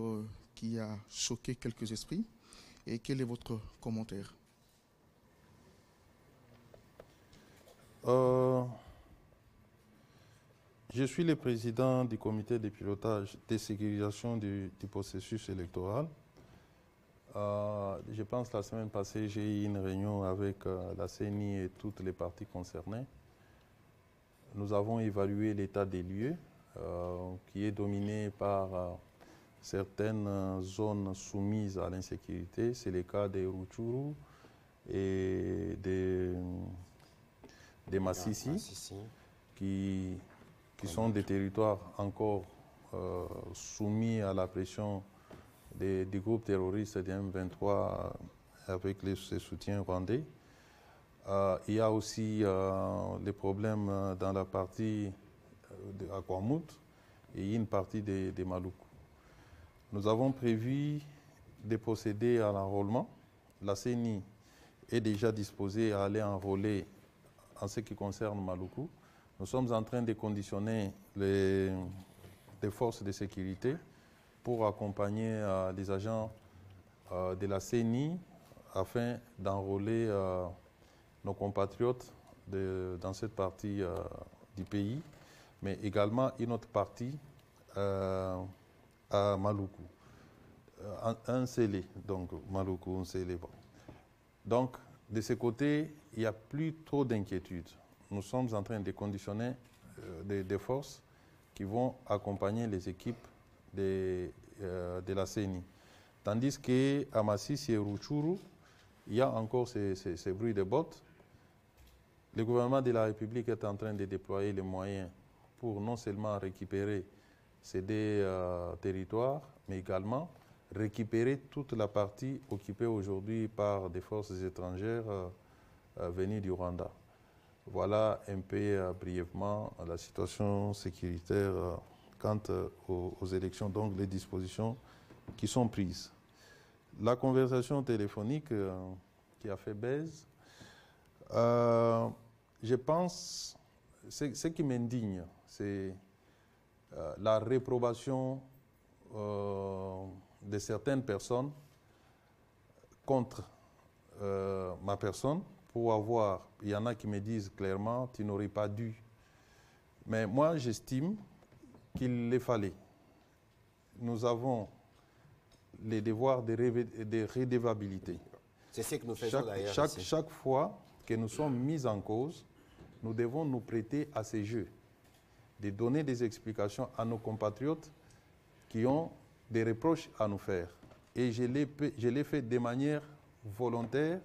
qui a choqué quelques esprits. Et quel est votre commentaire? Je suis le président du comité de pilotage de sécurisation du processus électoral. Je pense que la semaine passée, j'ai eu une réunion avec la CENI et toutes les parties concernées. Nous avons évalué l'état des lieux qui est dominé par certaines zones soumises à l'insécurité. C'est le cas des Rutshuru et des Masisi, qui sont des territoires encore soumis à la pression des groupes terroristes de M23 avec ses soutiens rwandais. Il y a aussi les problèmes dans la partie de Akwamut et une partie de Maluku. Nous avons prévu de procéder à l'enrôlement. La CENI est déjà disposée à aller enrôler en ce qui concerne Maluku. Nous sommes en train de conditionner les forces de sécurité pour accompagner les agents de la CENI afin d'enrôler nos compatriotes dans cette partie du pays, mais également une autre partie à Maluku. Un scellé, donc Maluku, un scellé. Bon. Donc, de ce côté, il n'y a plus trop d'inquiétude. Nous sommes en train de conditionner des forces qui vont accompagner les équipes de la CENI. Tandis qu'à Masisi et Rutshuru, il y a encore ces bruits de bottes. Le gouvernement de la République est en train de déployer les moyens pour non seulement récupérer ces deux territoires, mais également récupérer toute la partie occupée aujourd'hui par des forces étrangères venues du Rwanda. Voilà un peu brièvement la situation sécuritaire quant aux élections, donc les dispositions qui sont prises. La conversation téléphonique qui a fait baise, je pense, ce qui m'indigne, c'est la réprobation de certaines personnes contre ma personne pour avoir, il y en a qui me disent clairement, tu n'aurais pas dû. Mais moi, j'estime qu'il les fallait. Nous avons les devoirs de redevabilité. C'est ce que nous faisons d'ailleurs. Chaque fois que nous sommes mis en cause, nous devons nous prêter à ces jeux, de donner des explications à nos compatriotes qui ont des reproches à nous faire. Et je l'ai fait de manière volontaire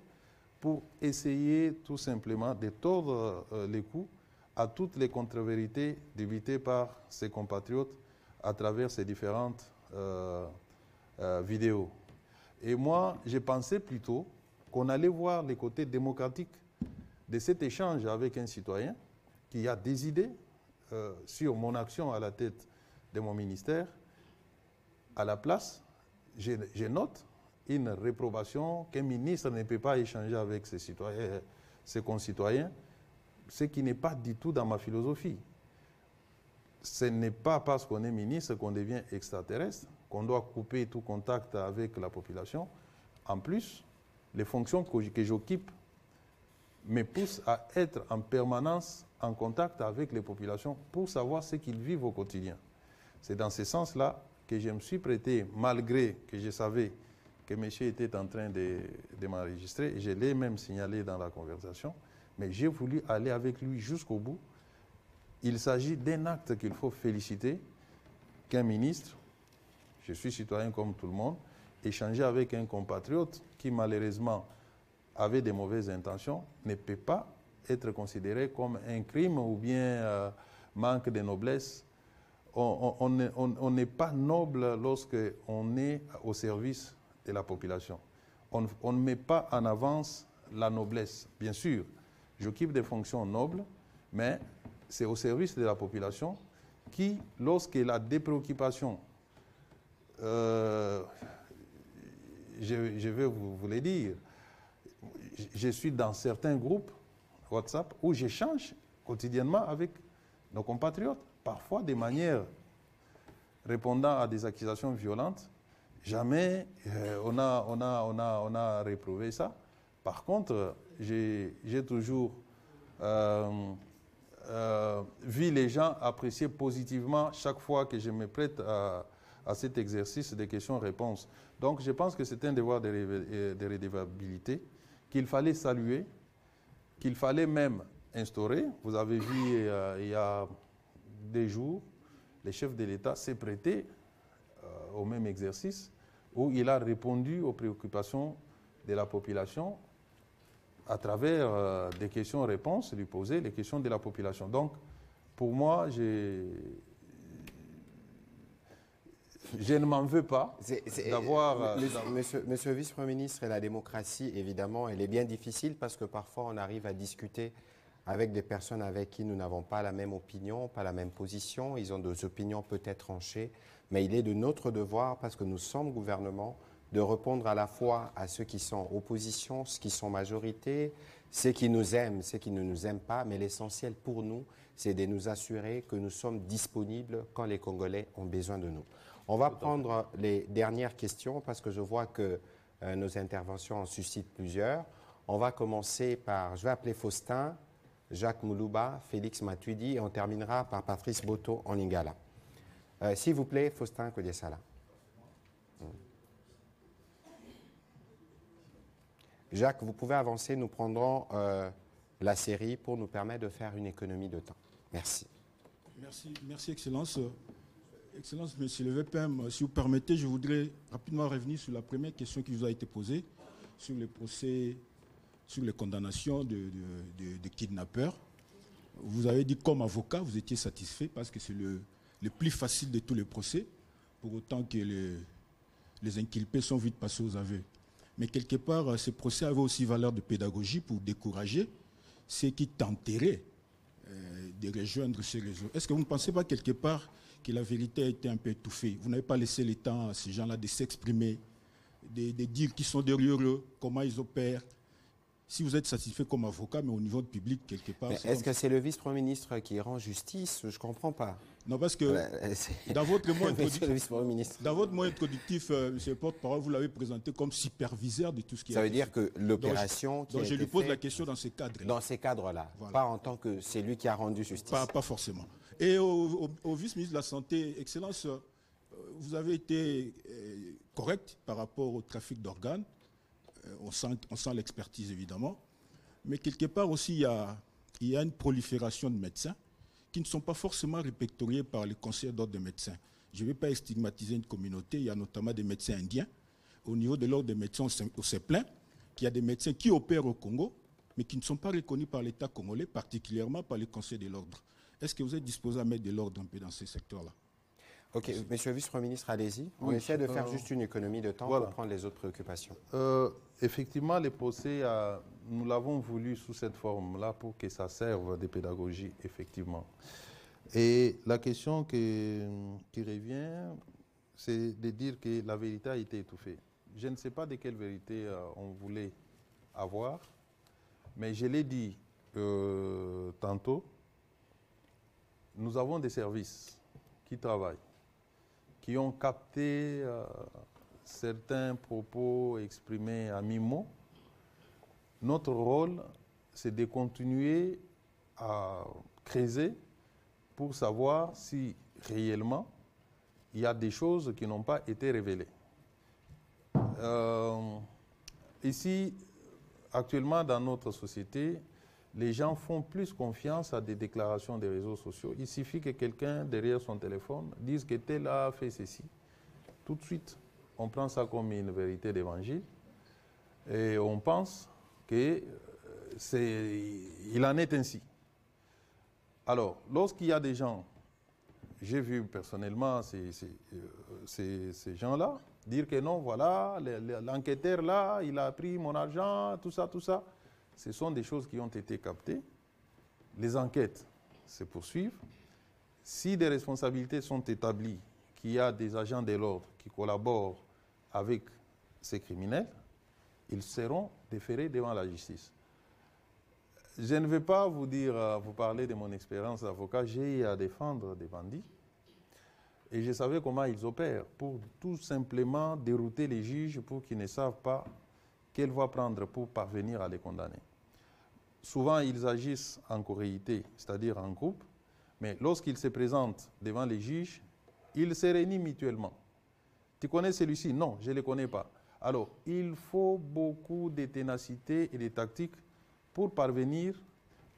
pour essayer tout simplement de tordre les coups à toutes les contre-vérités débitées par ses compatriotes à travers ces différentes vidéos. Et moi, j'ai pensé plutôt qu'on allait voir les côtés démocratiques de cet échange avec un citoyen qui a des idées sur mon action à la tête de mon ministère. À la place, je note une réprobation qu'un ministre ne peut pas échanger avec ses concitoyens, ce qui n'est pas du tout dans ma philosophie. Ce n'est pas parce qu'on est ministre qu'on devient extraterrestre, qu'on doit couper tout contact avec la population. En plus, les fonctions que j'occupe me poussent à être en permanence en contact avec les populations pour savoir ce qu'ils vivent au quotidien. C'est dans ce sens-là que je me suis prêté, malgré que je savais que monsieur était en train de m'enregistrer, et je l'ai même signalé dans la conversation, mais j'ai voulu aller avec lui jusqu'au bout. Il s'agit d'un acte qu'il faut féliciter, qu'un ministre, je suis citoyen comme tout le monde, échanger avec un compatriote qui malheureusement avait de mauvaises intentions, ne peut pas être considéré comme un crime ou bien manque de noblesse. On n'est pas noble lorsqu'on est au service de la population. On ne met pas en avance la noblesse. Bien sûr, j'occupe des fonctions nobles, mais c'est au service de la population qui, lorsqu'elle a des préoccupations, je vais vous les dire, je suis dans certains groupes WhatsApp où j'échange quotidiennement avec nos compatriotes, parfois de manière répondant à des accusations violentes. Jamais on a réprouvé ça. Par contre, j'ai toujours vu les gens apprécier positivement chaque fois que je me prête à cet exercice de questions-réponses. Donc je pense que c'est un devoir de redevabilité qu'il fallait saluer, qu'il fallait même instaurer. Vous avez vu il y a des jours, le chef de l'État s'est prêté au même exercice où il a répondu aux préoccupations de la population à travers des questions-réponses, lui poser les questions de la population. Donc, pour moi, je ne m'en veux pas d'avoir... Monsieur le vice-premier ministre, la démocratie, évidemment, elle est bien difficile parce que parfois on arrive à discuter avec des personnes avec qui nous n'avons pas la même opinion, pas la même position. Ils ont des opinions peut-être tranchées, mais il est de notre devoir, parce que nous sommes gouvernement, de répondre à la fois à ceux qui sont opposition, ceux qui sont majorité, ceux qui nous aiment, ceux qui ne nous aiment pas. Mais l'essentiel pour nous, c'est de nous assurer que nous sommes disponibles quand les Congolais ont besoin de nous. On va prendre les dernières questions parce que je vois que nos interventions en suscitent plusieurs. On va commencer par, je vais appeler Faustin, Jacques Moulouba, Félix Matuidi, et on terminera par Patrice Boto en Lingala. S'il vous plaît, Faustin Kodesala. Jacques, vous pouvez avancer, nous prendrons la série pour nous permettre de faire une économie de temps. Merci. Merci Excellence. Excellence, Monsieur le VPM, si vous permettez, je voudrais rapidement revenir sur la première question qui vous a été posée, sur les procès, sur les condamnations de kidnappeurs. Vous avez dit comme avocat, vous étiez satisfait parce que c'est le plus facile de tous les procès, pour autant que les inculpés sont vite passés aux aveux. Mais quelque part, ces procès avaient aussi valeur de pédagogie pour décourager ceux qui tenteraient de rejoindre ces réseaux. Est-ce que vous ne pensez pas quelque part que la vérité a été un peu étouffée? Vous n'avez pas laissé le temps à ces gens-là de s'exprimer, de dire qui sont derrière eux, comment ils opèrent. Si vous êtes satisfait comme avocat, mais au niveau de public, quelque part... Est-ce que c'est le vice-premier ministre qui rend justice? Je ne comprends pas. Non, parce que dans votre mot introductif, monsieur le porte-parole, vous l'avez présenté comme superviseur de tout ce qui est... Ça veut dire que l'opération... Donc je lui pose la question dans ces cadres-là. Dans ces cadres-là, voilà. Pas en tant que c'est lui qui a rendu justice. Pas forcément. Et au vice-ministre de la Santé, Excellence, vous avez été correct par rapport au trafic d'organes. On sent l'expertise, évidemment. Mais quelque part aussi, il y a il y a une prolifération de médecins qui ne sont pas forcément répertoriés par les conseils d'ordre des médecins. Je ne vais pas stigmatiser une communauté, il y a notamment des médecins indiens. Au niveau de l'ordre des médecins, on s'est plaint qu'il y a des médecins qui opèrent au Congo, mais qui ne sont pas reconnus par l'État congolais, particulièrement par les conseils de l'ordre. Est-ce que vous êtes disposé à mettre de l'ordre un peu dans ces secteurs-là? Ok, monsieur le vice-premier ministre, allez-y. On essaie de faire juste une économie de temps pour prendre les autres préoccupations. Effectivement, les procès, nous l'avons voulu sous cette forme-là pour que ça serve de pédagogie, effectivement. Et la question qui revient, c'est de dire que la vérité a été étouffée. Je ne sais pas de quelle vérité on voulait avoir, mais je l'ai dit tantôt, nous avons des services qui travaillent, qui ont capté certains propos exprimés à mi-mot. Notre rôle, c'est de continuer à creuser pour savoir si réellement il y a des choses qui n'ont pas été révélées. Ici, actuellement, dans notre société, les gens font plus confiance à des déclarations des réseaux sociaux. Il suffit que quelqu'un, derrière son téléphone, dise que tel a fait ceci. Tout de suite, on prend ça comme une vérité d'évangile et on pense qu'il en est ainsi. Alors, lorsqu'il y a des gens, j'ai vu personnellement ces gens-là dire que non, voilà, l'enquêteur là, il a pris mon argent, tout ça, tout ça. Ce sont des choses qui ont été captées. Les enquêtes se poursuivent. Si des responsabilités sont établies, qu'il y a des agents de l'ordre qui collaborent avec ces criminels, ils seront déférés devant la justice. Je ne vais pas vous parler de mon expérience d'avocat. J'ai eu à défendre des bandits et je savais comment ils opèrent pour tout simplement dérouter les juges pour qu'ils ne savent pas quelle voie prendre pour parvenir à les condamner. Souvent, ils agissent en choréité, c'est-à-dire en groupe, mais lorsqu'ils se présentent devant les juges, ils se réunissent mutuellement. Tu connais celui-ci? Non, je ne le connais pas. Alors, il faut beaucoup de ténacité et de tactique pour parvenir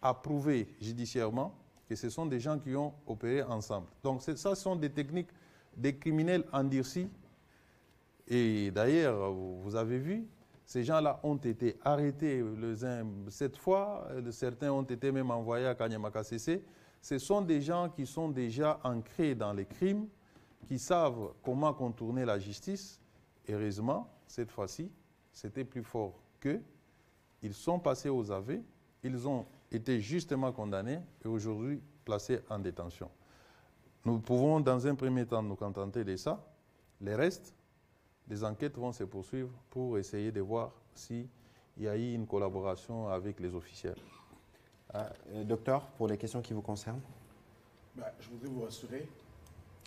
à prouver judiciairement que ce sont des gens qui ont opéré ensemble. Donc, ça, ce sont des techniques des criminels endurcis. Et d'ailleurs, vous avez vu, ces gens-là ont été arrêtés les uns 7 fois, certains ont été même envoyés à Kanyamaka CC. Ce sont des gens qui sont déjà ancrés dans les crimes, qui savent comment contourner la justice. Heureusement, cette fois-ci, c'était plus fort qu'eux. Ils sont passés aux aveux, ils ont été justement condamnés et aujourd'hui placés en détention. Nous pouvons dans un premier temps nous contenter de ça. Les restes, les enquêtes vont se poursuivre pour essayer de voir s'il y a eu une collaboration avec les officiels. Docteur, pour les questions qui vous concernent. Je voudrais vous rassurer.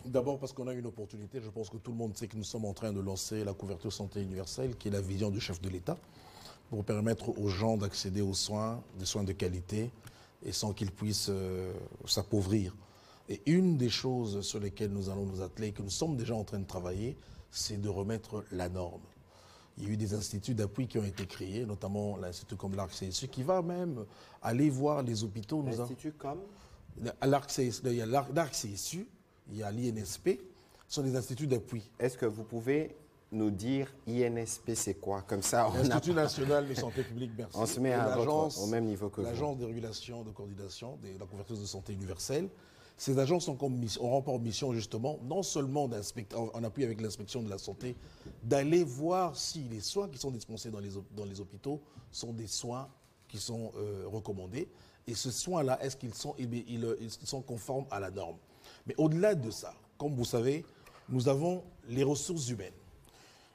D'abord parce qu'on a une opportunité. Je pense que tout le monde sait que nous sommes en train de lancer la couverture santé universelle, qui est la vision du chef de l'État, pour permettre aux gens d'accéder aux soins, des soins de qualité, et sans qu'ils puissent s'appauvrir. Et une des choses sur lesquelles nous allons nous atteler, que nous sommes déjà en train de travailler, c'est de remettre la norme. Il y a eu des instituts d'appui qui ont été créés, notamment l'institut comme l'ARC-CSU, qui va même aller voir les hôpitaux. L'institut comme il y a l'ARC-CSU, il y a l'INSP, ce sont des instituts d'appui. Est-ce que vous pouvez nous dire INSP, c'est quoi? Comme ça, l'Institut national de santé publique, merci. On se met au même niveau que vous. L'agence de régulation, de coordination de la couverture de santé universelle. Ces agences auront pour mission justement, non seulement en appui avec l'inspection de la santé, d'aller voir si les soins qui sont dispensés dans les hôpitaux sont des soins qui sont recommandés. Et ce soin-là, est-ce qu'ils sont conformes à la norme? Mais au-delà de ça, comme vous savez, nous avons les ressources humaines.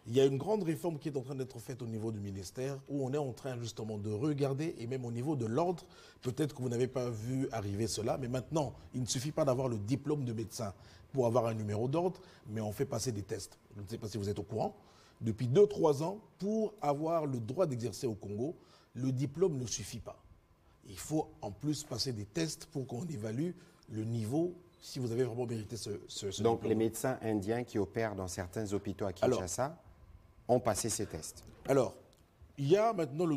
Il y a une grande réforme qui est en train d'être faite au niveau du ministère, où on est en train justement de regarder, et même au niveau de l'ordre, peut-être que vous n'avez pas vu arriver cela, mais maintenant, il ne suffit pas d'avoir le diplôme de médecin pour avoir un numéro d'ordre, mais on fait passer des tests. Je ne sais pas si vous êtes au courant. Depuis 2-3 ans, pour avoir le droit d'exercer au Congo, le diplôme ne suffit pas. Il faut en plus passer des tests pour qu'on évalue le niveau, si vous avez vraiment mérité ce Donc diplôme. les médecins indiens qui opèrent dans certains hôpitaux à Kinshasa ont passé ces tests. Alors, Il y a maintenant le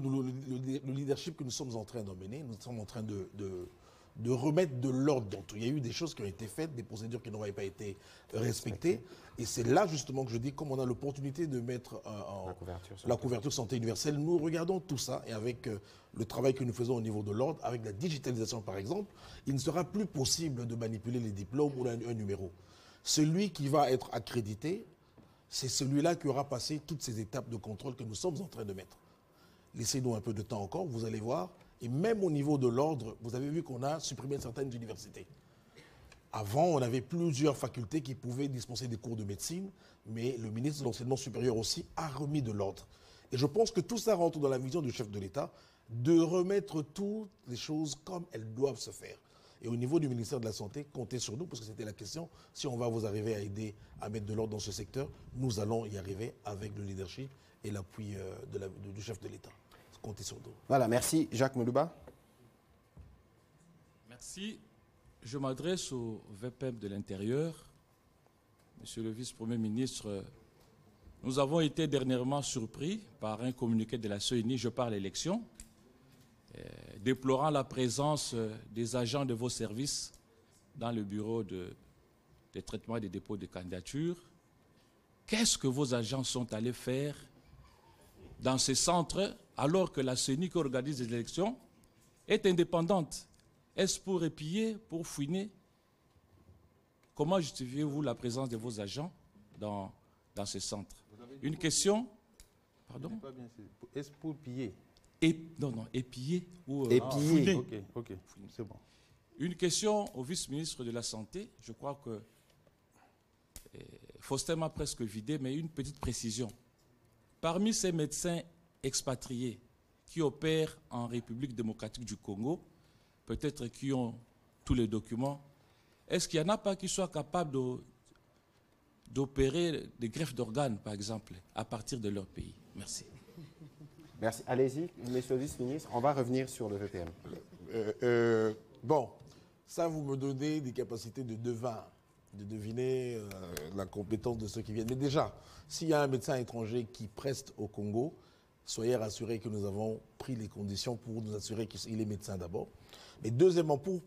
leadership que nous sommes en train d'emmener. Nous sommes en train de remettre de l'ordre dans tout. Il y a eu des choses qui ont été faites, des procédures qui n'ont pas été respectées. Et c'est là justement que je dis, comme on a l'opportunité de mettre la couverture santé universelle, nous regardons tout ça. Et avec le travail que nous faisons au niveau de l'ordre, avec la digitalisation par exemple, il ne sera plus possible de manipuler les diplômes ou un numéro. Celui qui va être accrédité, c'est celui-là qui aura passé toutes ces étapes de contrôle que nous sommes en train de mettre. Laissez-nous un peu de temps encore, vous allez voir. Et même au niveau de l'ordre, vous avez vu qu'on a supprimé certaines universités. Avant, on avait plusieurs facultés qui pouvaient dispenser des cours de médecine, mais le ministre de l'Enseignement supérieur aussi a remis de l'ordre. Et je pense que tout ça rentre dans la vision du chef de l'État, de remettre toutes les choses comme elles doivent se faire. Et au niveau du ministère de la Santé, comptez sur nous, parce que c'était la question, si on va vous arriver à aider à mettre de l'ordre dans ce secteur, nous allons y arriver avec le leadership et l'appui du chef de l'État. Comptez sur nous. Voilà, merci. Jacques Moulouba. Merci. Je m'adresse au VPM de l'Intérieur. Monsieur le vice-premier ministre, nous avons été dernièrement surpris par un communiqué de la CENI, je parle élection, déplorant la présence des agents de vos services dans le bureau de traitement et des dépôts de candidature. Qu'est-ce que vos agents sont allés faire dans ces centres alors que la CENI qui organise les élections est indépendante? Est-ce pour épier, pour fouiner? Comment justifiez-vous la présence de vos agents dans ces centres? Une question. Pardon? Est-ce pour piller? Non, épier ou fouiner. Ok, c'est bon. Une question au vice-ministre de la Santé. Je crois que Faustin m'a presque vidé, mais une petite précision. Parmi ces médecins expatriés qui opèrent en République démocratique du Congo, peut-être qui ont tous les documents, est-ce qu'il n'y en a pas qui soient capables d'opérer des greffes d'organes, par exemple, à partir de leur pays? Merci. Merci. Allez-y, monsieur le vice-ministre, on va revenir sur le VPM. Bon, ça, vous me donnez des capacités de deviner la compétence de ceux qui viennent. Mais déjà, s'il y a un médecin étranger qui preste au Congo, soyez rassurés que nous avons pris les conditions pour nous assurer qu'il est médecin d'abord. Mais deuxièmement, pour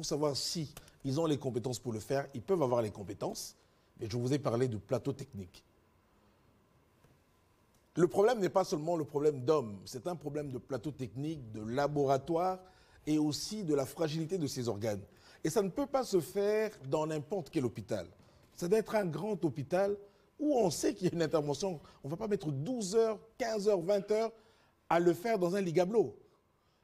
savoir si ils ont les compétences pour le faire, ils peuvent avoir les compétences. Mais je vous ai parlé de plateau technique. Le problème n'est pas seulement le problème d'hommes, c'est un problème de plateau technique, de laboratoire et aussi de la fragilité de ces organes. Et ça ne peut pas se faire dans n'importe quel hôpital. Ça doit être un grand hôpital où on sait qu'il y a une intervention. On ne va pas mettre 12 heures, 15 heures, 20 heures à le faire dans un ligablo.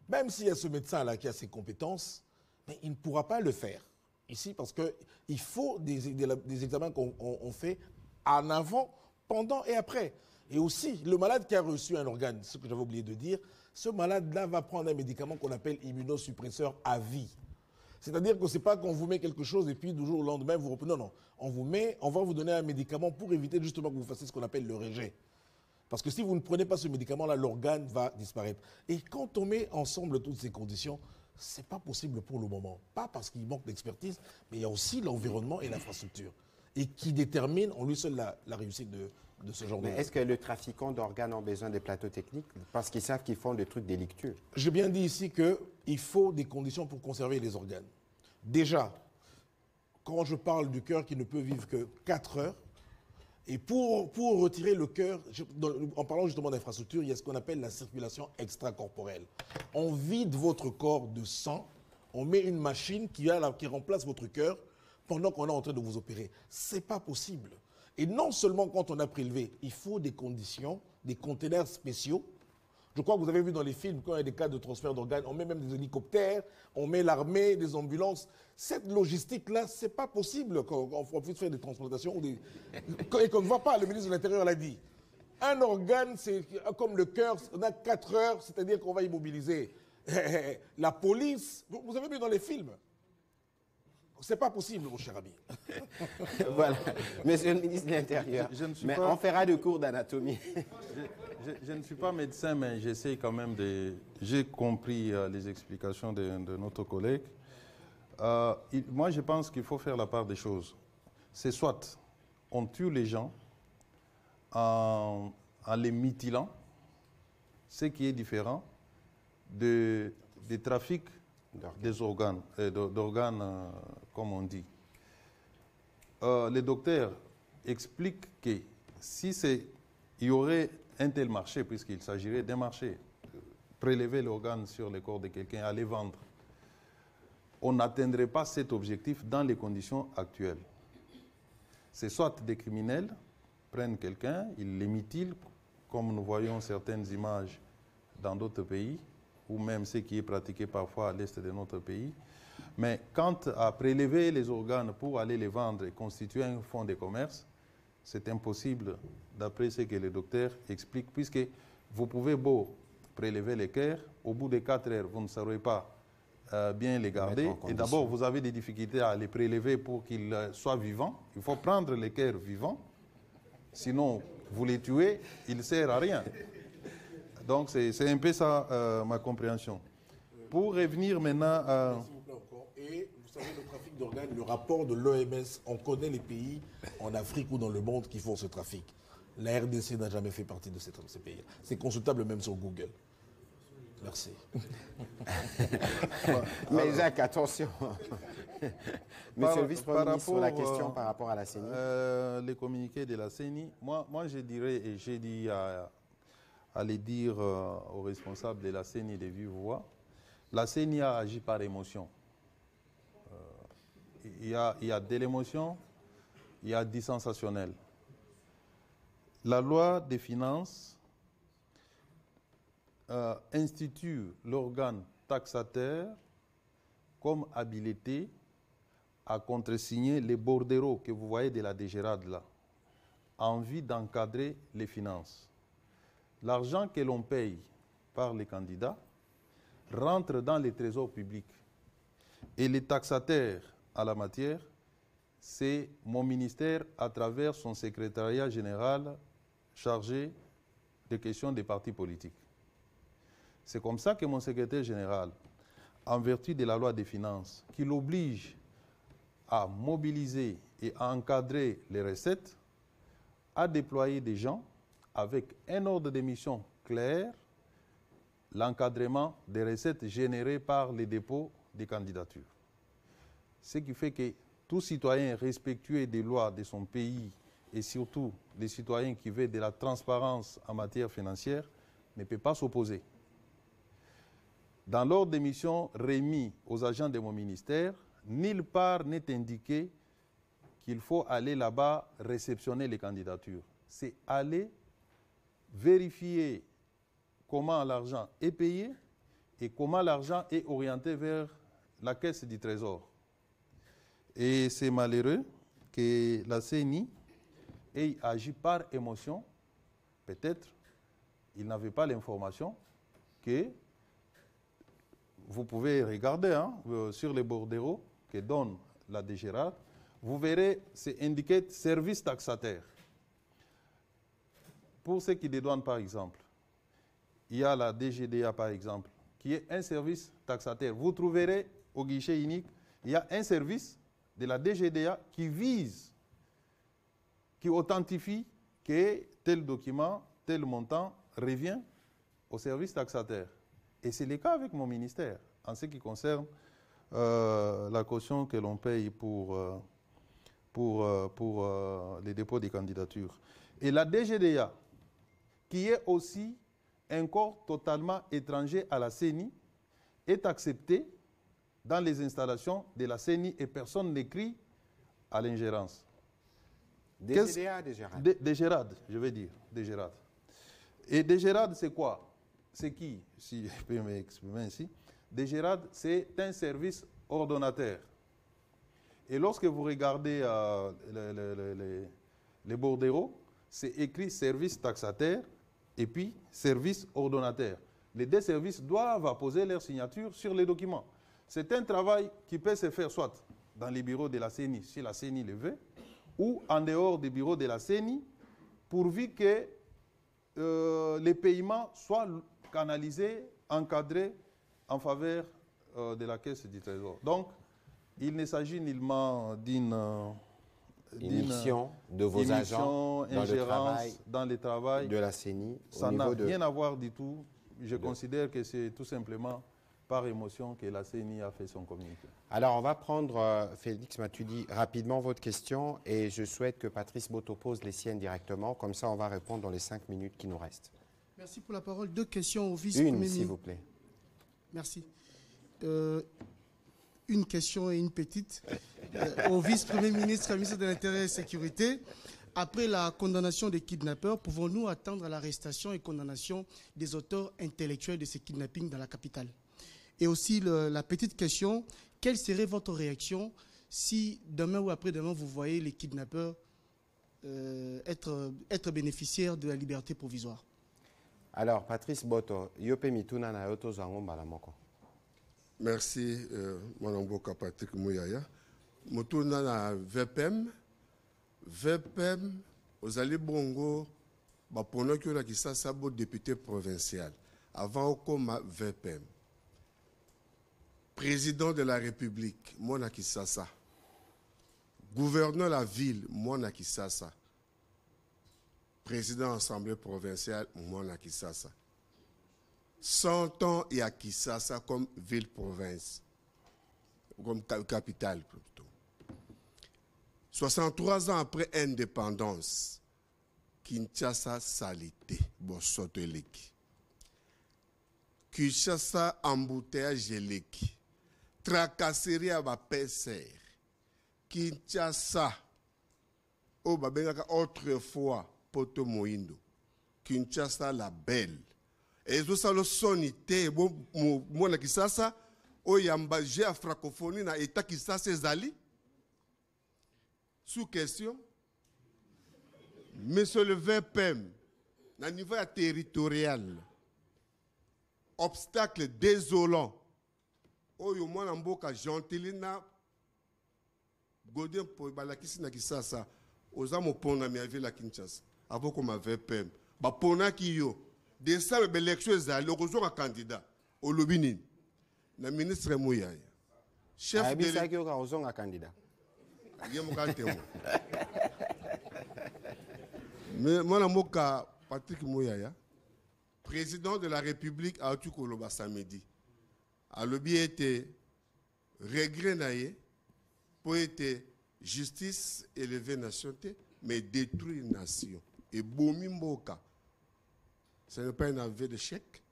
Même s'il y a ce médecin-là qui a ses compétences, mais il ne pourra pas le faire ici parce qu'il faut des examens qu'on fait en avant, pendant et après. Et aussi, le malade qui a reçu un organe, ce que j'avais oublié de dire, ce malade-là va prendre un médicament qu'on appelle immunosuppresseur à vie. C'est-à-dire que ce n'est pas qu'on vous met quelque chose et puis du jour au lendemain, vous reprenez. Non, non. On va vous donner un médicament pour éviter justement que vous fassiez ce qu'on appelle le rejet. Parce que si vous ne prenez pas ce médicament-là, l'organe va disparaître. Et quand on met ensemble toutes ces conditions, ce n'est pas possible pour le moment. Pas parce qu'il manque d'expertise, mais il y a aussi l'environnement et l'infrastructure. Et qui détermine en lui seul la réussite de ce genre de... Mais est-ce que les trafiquants d'organes ont besoin des plateaux techniques parce qu'ils savent qu'ils font des trucs délictueux? J'ai bien dit ici qu'il faut des conditions pour conserver les organes. Déjà, quand je parle du cœur qui ne peut vivre que 4 heures, et pour retirer le cœur, en parlant justement d'infrastructure, il y a ce qu'on appelle la circulation extracorporelle. On vide votre corps de sang, on met une machine qui remplace votre cœur pendant qu'on est en train de vous opérer. Ce n'est pas possible. Et non seulement quand on a prélevé, il faut des conditions, des containers spéciaux. Je crois que vous avez vu dans les films, quand il y a des cas de transfert d'organes, on met même des hélicoptères, on met l'armée, des ambulances. Cette logistique-là, ce n'est pas possible qu'on puisse faire des transplantations. Et qu'on ne voit pas, le ministre de l'Intérieur l'a dit. Un organe, c'est comme le cœur, on a 4 heures, c'est-à-dire qu'on va immobiliser la police. Vous avez vu dans les films. C'est pas possible, mon cher ami. Voilà. Monsieur le ministre de l'Intérieur, on fera des cours d'anatomie. Je ne suis pas médecin, mais j'essaie quand même de... J'ai compris les explications de notre collègue. Moi, je pense qu'il faut faire la part des choses. C'est soit on tue les gens en les mutilant, ce qui est différent des trafics des organes, comme on dit. Les docteurs expliquent que si il y aurait un tel marché, puisqu'il s'agirait d'un marché, prélever l'organe sur le corps de quelqu'un, aller vendre, on n'atteindrait pas cet objectif dans les conditions actuelles. C'est soit des criminels prennent quelqu'un, ils les mutilent, comme nous voyons certaines images dans d'autres pays, ou même ce qui est pratiqué parfois à l'est de notre pays. Mais quant à prélever les organes pour aller les vendre et constituer un fonds de commerce, c'est impossible d'après ce que les docteurs expliquent, puisque vous pouvez beau prélever les cœurs, au bout de 4 heures, vous ne saurez pas bien les garder. Et d'abord, vous avez des difficultés à les prélever pour qu'ils soient vivants. Il faut prendre les cœurs vivants, sinon vous les tuez, ils ne servent à rien. Donc c'est un peu ça ma compréhension. Pour revenir maintenant à... Et vous savez, le trafic d'organes, le rapport de l'OMS, on connaît les pays en Afrique ou dans le monde qui font ce trafic. La RDC n'a jamais fait partie de ces pays. C'est consultable même sur Google. Merci. Mais Jacques, attention. Monsieur le vice-premier ministre, sur la question par rapport à la CENI. Les communiqués de la CENI, moi je dirais, et j'ai dit à les dire aux responsables de la CENI de vive voix, la CENI a agi par émotion. Il y a de l'émotion, il y a du sensationnel. La loi des finances institue l'organe taxateur comme habilité à contresigner les bordereaux que vous voyez de la DGRAD là, en vue d'encadrer les finances. L'argent que l'on paye par les candidats rentre dans les trésors publics. Et les taxataires à la matière, c'est mon ministère à travers son secrétariat général chargé des questions des partis politiques. C'est comme ça que mon secrétaire général, en vertu de la loi des finances, qui l'oblige à mobiliser et à encadrer les recettes, a déployé des gens avec un ordre de mission clair, l'encadrement des recettes générées par les dépôts des candidatures. Ce qui fait que tout citoyen respectueux des lois de son pays et surtout les citoyens qui veulent de la transparence en matière financière ne peut pas s'opposer. Dans l'ordre de mission remis aux agents de mon ministère, nulle part n'est indiqué qu'il faut aller là-bas réceptionner les candidatures. C'est aller vérifier comment l'argent est payé et comment l'argent est orienté vers la caisse du Trésor. Et c'est malheureux que la CENI ait agi par émotion. Peut-être il n'avait pas l'information que vous pouvez regarder sur les bordereaux que donne la DGRAD. Vous verrez, c'est indiqué service taxataire. Pour ce qui dédouane, par exemple, il y a la DGDA, par exemple, qui est un service taxataire. Vous trouverez au guichet unique, il y a un service de la DGDA qui vise, qui authentifie que tel document, tel montant revient au service taxataire. Et c'est le cas avec mon ministère, en ce qui concerne la caution que l'on paye pour les dépôts des candidatures. Et la DGDA, qui est aussi un corps totalement étranger à la CENI, est acceptée dans les installations de la CENI et personne n'écrit à l'ingérence. DGDA, DGRAD. DGRAD, je vais dire, DGRAD. Et DGRAD, c'est quoi? C'est qui, si je peux m'exprimer ainsi? DGRAD, c'est un service ordonnateur. Et lorsque vous regardez les bordereaux, c'est écrit service taxataire et puis service ordonnateur. Les deux services doivent apposer leur signature sur les documents. C'est un travail qui peut se faire soit dans les bureaux de la CENI, si la CENI le veut, ou en dehors des bureaux de la CENI, pourvu que les paiements soient canalisés, encadrés en faveur de la Caisse du Trésor. Donc, il ne s'agit nullement d'une mission de vos agents dans le travail de la CENI. Ça n'a rien à voir du tout je considère que c'est tout simplement par émotion que la CENI a fait son communiqué. Alors, on va prendre, Félix Matuidi, rapidement votre question et je souhaite que Patrice Boto pose les siennes directement. Comme ça, on va répondre dans les 5 minutes qui nous restent. Merci pour la parole. 2 questions au vice-premier ministre. Une, s'il vous plaît. Merci. Une question et une petite. Au vice-premier ministre, ministre de l'Intérieur et de la Sécurité. Après la condamnation des kidnappeurs, pouvons-nous attendre l'arrestation et condamnation des auteurs intellectuels de ces kidnappings dans la capitale? Et aussi la petite question, quelle serait votre réaction si demain ou après-demain vous voyez les kidnappeurs être bénéficiaires de la liberté provisoire? Alors, Patrice Boto, yope mituna na yoto zango malamoko. Merci, mon mboka Patrick Mouyaya. Mutuna na VPM. VPM, aux allées bongo, pendant que la Kisasa, beau député provincial. Avant, comme VPM. Président de la République, Mona Kisasa. Gouverneur de la ville, Mona Kisasa. Président de l'Assemblée provinciale, Mona Kisasa. 100 ans et à Kisasa comme ville-province, comme capitale plutôt. 63 ans après indépendance, Kinshasa salité, Bosoto eleki. Kinshasa embouteillage eleki. Tracasserie à ma PCR. Kinshasa, oh babengaka autrefois Poto Moindo. Kinshasa la belle. Et tout ça le sonité, moi na Kinshasa, oyamba j'ai à francophonie na état Kinshasa ezali. Sous question, monsieur le VPM, à niveau territorial, obstacle désolant, oyo mwana mboka gentilina, godin po balakisi na Kisasa, oza mopona mi ave la Kinshasa, avant comme VPM, ba pona ki yo, décembre l'élection ezali, okozwa ka candidat, au lobinin, na ministre Mouyaya. Chef de l'État, okozwa candidat. Mais moi, je Patrick Mouyaya, président de la République à Otukoloba samedi. A lobby était regret naïe pour être justice élever nation, mais détruire nation. Et Bomi Mboka, ce n'est pas un aveu de chèque.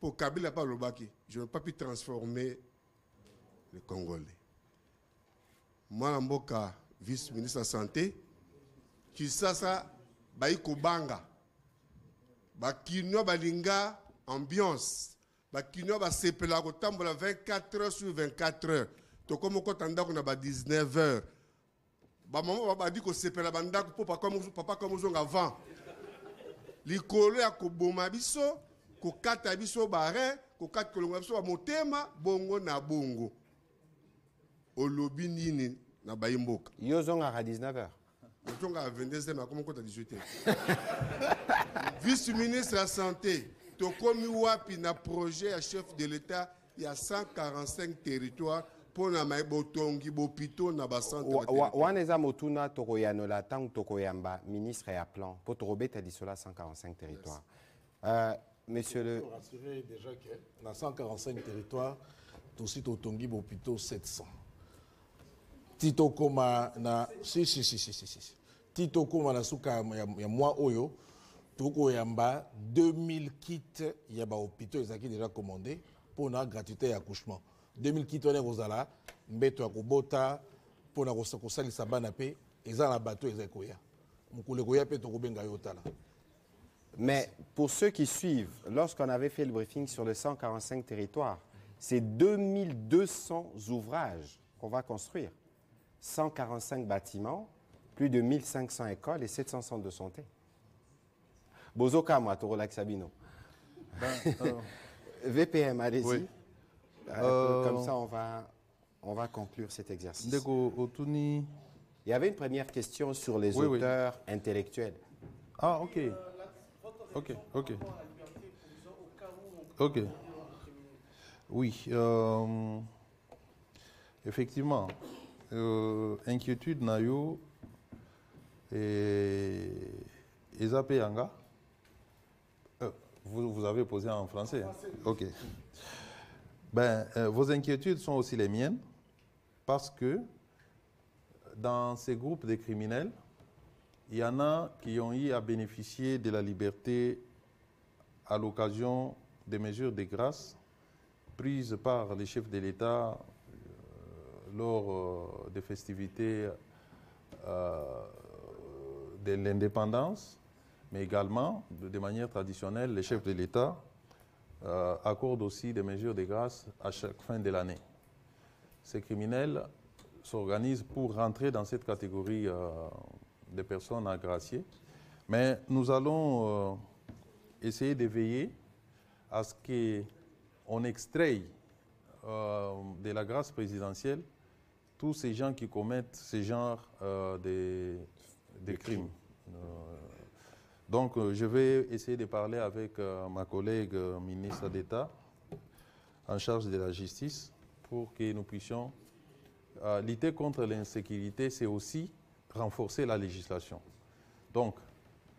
Pour Kabila par le Baki, je n'ai pas pu transformer le Congolais. Moi, Mboka, vice-ministre de la Santé, qui ça, baïko banga, bakino balinga ambiance, bakino ba sepela ko tambola 24 heures sur 24 heures. To comme ko tanda ko na ba 19 heures. Ba maman ba di ko sepela banda ko papa comme zonga avant. Likolo ya ko boma biso, ko kata biso bare, ko kata kolonga biso ba motema bongo na bongo. Olobi nini na bayimboka. Yo zonga à 19h. Zonga à 22h, mais comment à 18h. Vice-ministre de la Santé, Tokomi Wapi na projet à chef de l'État, il y a 145 territoires pour na maibotongi bopito na basanté. Waneza motuna tokoyano la tang tokoyamba ministre et à plan pour robeta disola 145 territoires. Monsieur le pour rassurer déjà que dans 145 territoires, tout site otongi bopito 700. Tito koma na si Tito koma na suka ya mwa oyo toko yamba 2000 kits ya ba hôpitaux ezaki déjà commandé pour na gratuité ya accouchement. 2000 kits on kozala mbeto ya kobota pour na kosalisa bana pe eza na bateau eza koya. Mukule koya pe toko benga yotala. Mais pour ceux qui suivent, lorsqu'on avait fait le briefing sur les 145 territoires, c'est 2200 ouvrages qu'on va construire. 145 bâtiments, plus de 1500 écoles et 700 centres de santé. Bozoka, moi, Torolak Sabino. VPM, allez-y. Oui. Comme ça, on va conclure cet exercice. Il y avait une première question sur les auteurs intellectuels. Ah, ok. Oui. Effectivement. Inquiétude nayo et Ezapeyanga. Vous avez posé en français. Ok. Ben, vos inquiétudes sont aussi les miennes, parce que dans ces groupes de criminels, il y en a qui ont eu à bénéficier de la liberté à l'occasion des mesures de grâce prises par les chefs de l'État lors des festivités de l'indépendance, mais également, de manière traditionnelle, les chefs de l'État accordent aussi des mesures de grâce à chaque fin de l'année. Ces criminels s'organisent pour rentrer dans cette catégorie de personnes agraciées, mais nous allons essayer de veiller à ce qu'on extraie de la grâce présidentielle tous ces gens qui commettent ce genre de crimes. Donc, je vais essayer de parler avec ma collègue ministre d'État en charge de la justice pour que nous puissions lutter contre l'insécurité, c'est aussi renforcer la législation. Donc,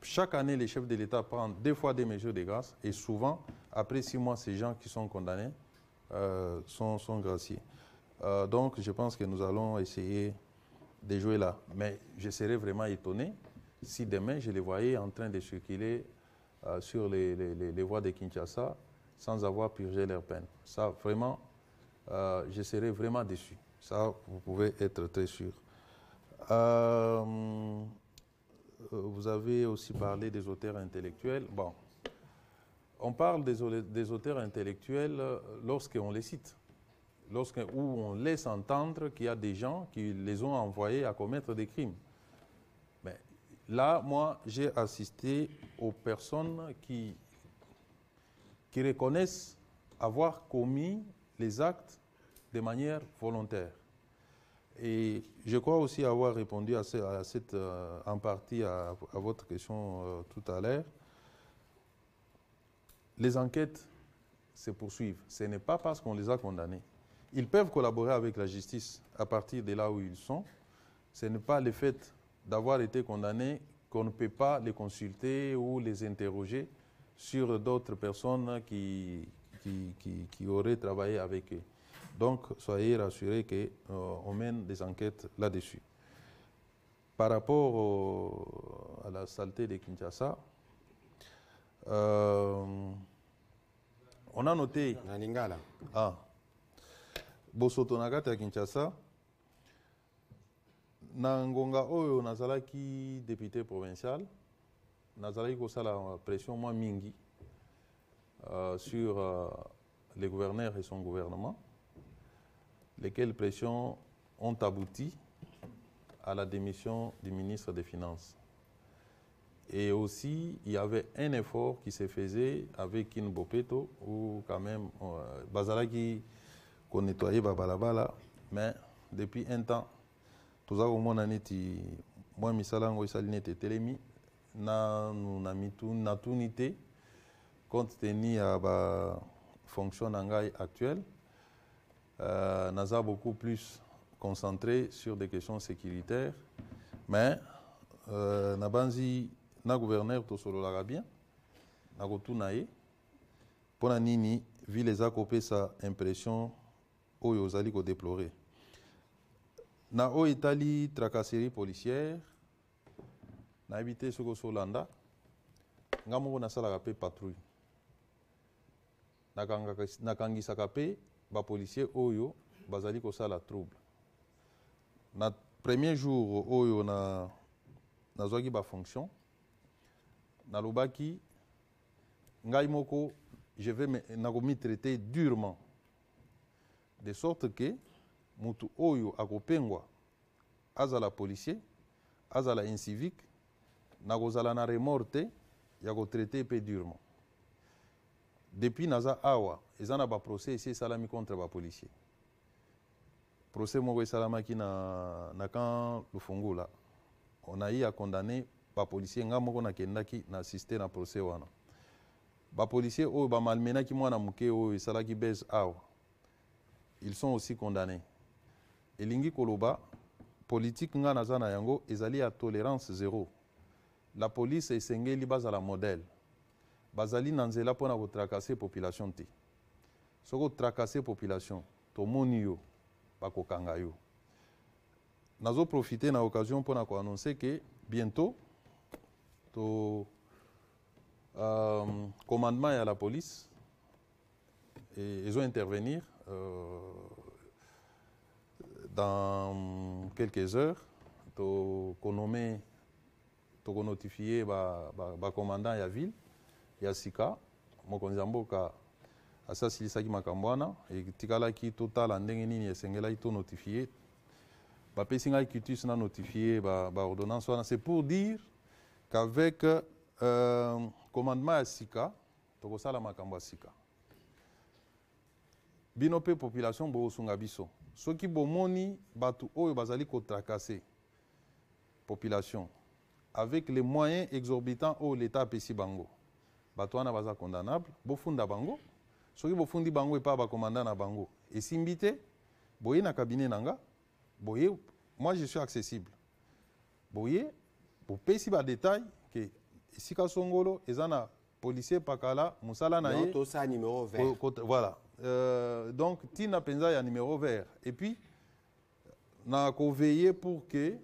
chaque année, les chefs de l'État prennent 2 fois des mesures de grâce et souvent, après 6 mois, ces gens qui sont condamnés sont graciés. Donc, je pense que nous allons essayer de jouer là. Mais je serais vraiment étonné si demain, je les voyais en train de circuler sur les voies de Kinshasa sans avoir purgé leur peine. Ça, vraiment, je serais vraiment déçu. Ça, vous pouvez être très sûr. Vous avez aussi parlé des auteurs intellectuels. Bon, on parle des auteurs intellectuels lorsqu'on les cite, où on laisse entendre qu'il y a des gens qui les ont envoyés à commettre des crimes. Mais là, moi, j'ai assisté aux personnes qui reconnaissent avoir commis les actes de manière volontaire. Et je crois aussi avoir répondu en partie à votre question tout à l'heure. Les enquêtes se poursuivent. Ce n'est pas parce qu'on les a condamnés. Ils peuvent collaborer avec la justice à partir de là où ils sont. Ce n'est pas le fait d'avoir été condamnés qu'on ne peut pas les consulter ou les interroger sur d'autres personnes qui auraient travaillé avec eux. Donc, soyez rassurés qu'on mène des enquêtes là-dessus. Par rapport à la saleté de Kinshasa, on a noté... Bosoto Nagata Kinshasa, na ngonga oyo nazalaki député provincial, nazalaki kosala pression moins mingi sur le gouverneur et son gouvernement, lesquelles pressions ont abouti à la démission du ministre des Finances. Et aussi, il y avait un effort qui se faisait avec Kin Bopeto, où quand même, Bazalaki, qu'on nettoyait Babalabala, mais depuis un temps, tout ça, au moins, moi, Misalango et Saline étaient télémis, na tunité, compte tenu à la fonction actuelle, nous avons beaucoup plus concentré sur des questions sécuritaires, mais Nabanzi, na gouverneur, tout solo l'arabien, na gotunaye, pour la nini, vu les acopés sa impression, oyo ozali ko déplorer. Na o Italie, tracasserie policière, na évité ce que Solanda, ngamo na sala pe patrouille. Na kangisa kapé, ba policier oyo, bazali ko sala trouble. Na premier jour oyo na zogi ba fonction, na lobaki, ngai moko, je vais me traiter durement. De sorte que, mutu oyo akopengwa, azala policier, azala incivique, nakozala na remorte, yako traiter peu durement. Depuis naza awa, ezana ba procès ici salami contre ba policier. Procès moko salamaki na kan Lufungula. On a eu à condamner ba policier nga moko na kendaki na assister na procès wana. Ba policier oyo ba malmenaki mwana muke oyo salaki base awa. Ils sont aussi condamnés. Et lingi koloba, politique nga nazana yango, ezali à tolérance zéro. La police est sengeli base à la modèle. bazali na nzela mpona kotracasser population te. Soki otracasser population, tomoni yo, bakokanga yo. Nazo profiter na occasion mpona koannoncer que bientôt, commandement à la police, et ils vont intervenir dans quelques heures, notifier le commandant de la ville, ya sika, mokonzamboka asasilisaki makambwana, et tikalaki total ndenge nini esengela ito notifier, bapesi ngai quitus na notifier ordonnance wana. C'est pour dire qu'avec commandement ya sika, tokosala makambo ya sika. Bino pe population bosunga biso. Soki bomoni batu oyo bazali kotracasser population avec les moyens exorbitants au l'État apesi bango, batu wana baza condamnable, bofunda bango. Soki bofundi bango epa ba commandant na bango esimbi te, boye na cabinet nanga, boye, moi je suis accessible. Boye, bopesi ba détail que esika songolo ezana policier pakala musala na ye. Non, ça numéro vert. Voilà. Donc, Tina Penza, il y a un numéro vert. Et puis, na ko veiller pour que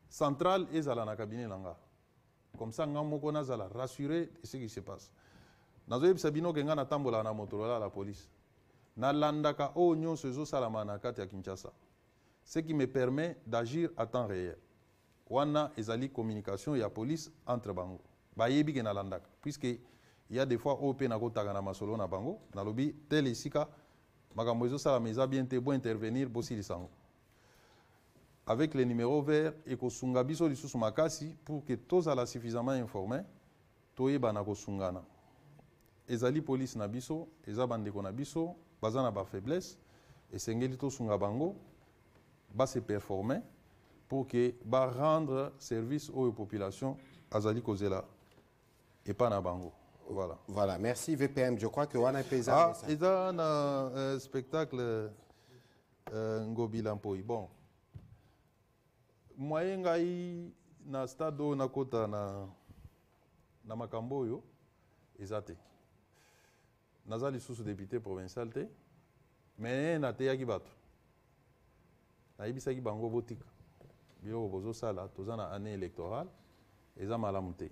centrale est dans le cabinet langa. Comme ça, nous allons rassurer ce qui se passe. Nous avons sabino que ngana tambola na Motorola la police. Na landaka o nyon sezo salama na kati ya Kinshasa. Ce qui me permet d'agir à temps réel. Wana ezali communication ya police entre bango. Ba yebi ke na landaka. Puisque il y a des fois OP na kotaka na masolo na bango, na lobi tel esika makambo ezo sala meza bien te bo intervenir bosi lisango. Avec les numéros verts et ko sunga biso lisusu makasi pour que tous ala suffisamment informés, toyeba na ko sungana. Ezali police na biso, eza bandeko na biso, baza na ba faiblesse et sengeli to sunga bango ba se performer pour que ba rendre service aux populations azali kozela et pas na bango. Voilà. Voilà, merci VPM. Je crois que Wana Paysan. Ah, il y a un spectacle Ngobi Lampoi. Bon. Moi, ngai na stade na kota na makambo yo ezate. Nazali sous député provincial te, mais na te yaki bato. Na ibisaki bango botika. Bilo bozo sala tozana année électorale eza malamu te.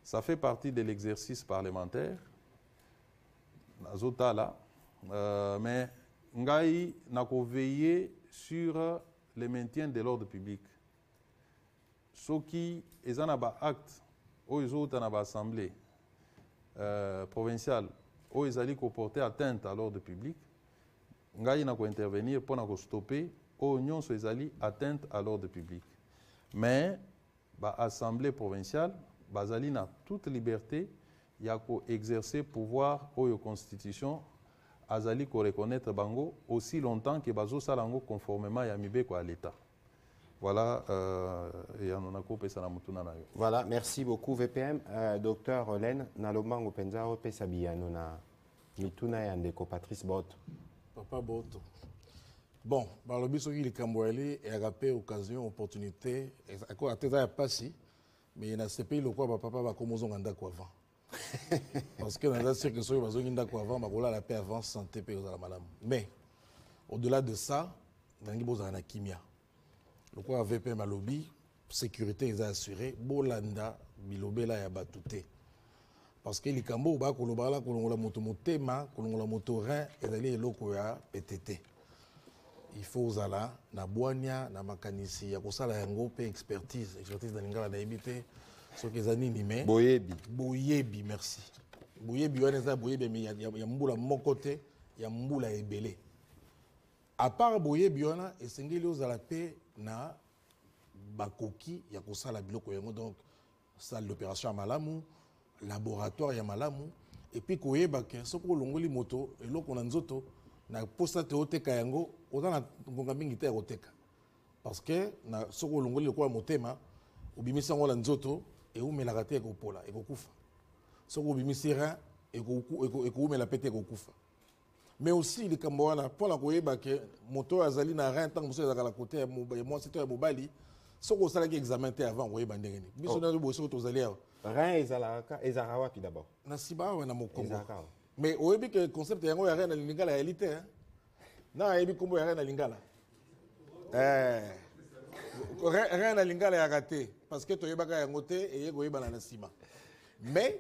Ça fait partie de l'exercice parlementaire. Mais ngai nako veiller sur le maintien de l'ordre public. Ce qui est un acte, ou les autres dans l'Assemblée provinciale, où ils allaient porter atteinte à l'ordre public, ngai nako intervenir pour stopper, ou ils allaient atteinte à l'ordre public. Mais l'Assemblée provinciale, bazali na toute liberté ya ko exercer pouvoir ou la constitution azali ko reconnaître bango aussi longtemps que bazo salango conformément ya mibeko à l'état. Voilà et on a coupé ça na mutuna na yo. Voilà, merci beaucoup VPM. Docteur Olen nalomango penza o pesa biyano na mituna ya ndeko Patrice Bot. Papa Bot. Bon, par le biso qui kamboeli et agapé occasion opportunité à quoi ateza ya pasi. Mais il y a ce pays, le quoi, papa va commencer à faire avant. Parce que dans la circonstance, il y a avant, il y a la paix avant, santé, paix aux malades. Mais, au-delà de ça, il y a la kimia. Le quoi, VPM à lobby, sécurité est assurée, Bolanda, Bilobela et Abatouté. Parce que les Cambo, il y a la moto motema, la moto rein, et il y a le PTT. Il faut zala na boania na makanisi ya kosala yango pe expertise dans lingala na ebité so que zani ni mais boyebi merci boyebi wana za boyebi mais ya mbula mon côté ya mbula ebele à part boyebi wana esengeli ozala pe na bakoki ya kosala biloko yango donc salle d'opération ya malamu laboratoire ya malamu et puis koyeba ke soko longoli moto eloko na nzoto na posta te oteka yango ozana ngonga mingi te oteka parce que na soko longoli lokwa motema obimisa ngola nzoto e umelaka te ekopola ekokufa soko obimisi rein ekoumela pete ekokufa mais aussi likambo wana mpona koyeba ke moto azali na rein ntango mosusu ezalaka na kote ya mwasi to ya mobali soko osalaki examen te avant koyeba ndenge nini biso nazo boye soko tozali awa Rein ezalaka wapi d'abord. Nasiba ou na Mokongo. Mais au début que le concept est un rein na lingala réalité hein. Na ebi kombo rein na lingala. Rein na lingala ya raté parce que to yebaka yango te et yego yebana na sima. Mais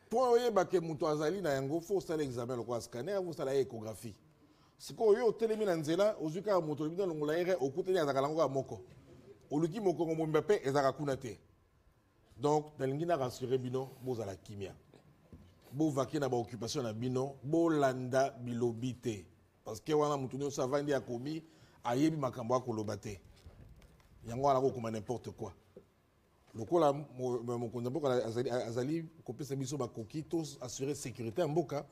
pour oyeba que muto azali na yango faut ça l'examen le quoi scanner vous ça la échographie. Siko yo telemi na nzela ozuka moto libina longola ere okuteli azaka lango ya moko. Oluki moko ngombe pe ezaka kuna te. Donc nalingi na rassurer bino bozala kimia. Bo vaki na ba occupation na bino bo landa bilobite parce que wana mutu nyo savandi ya komi ayebi makambo akoloba te. Yango ala ko kuma n'importe quoi. Lokola mokonza mboka azali kopesa biso ba koki tous assurer sécurité en mboka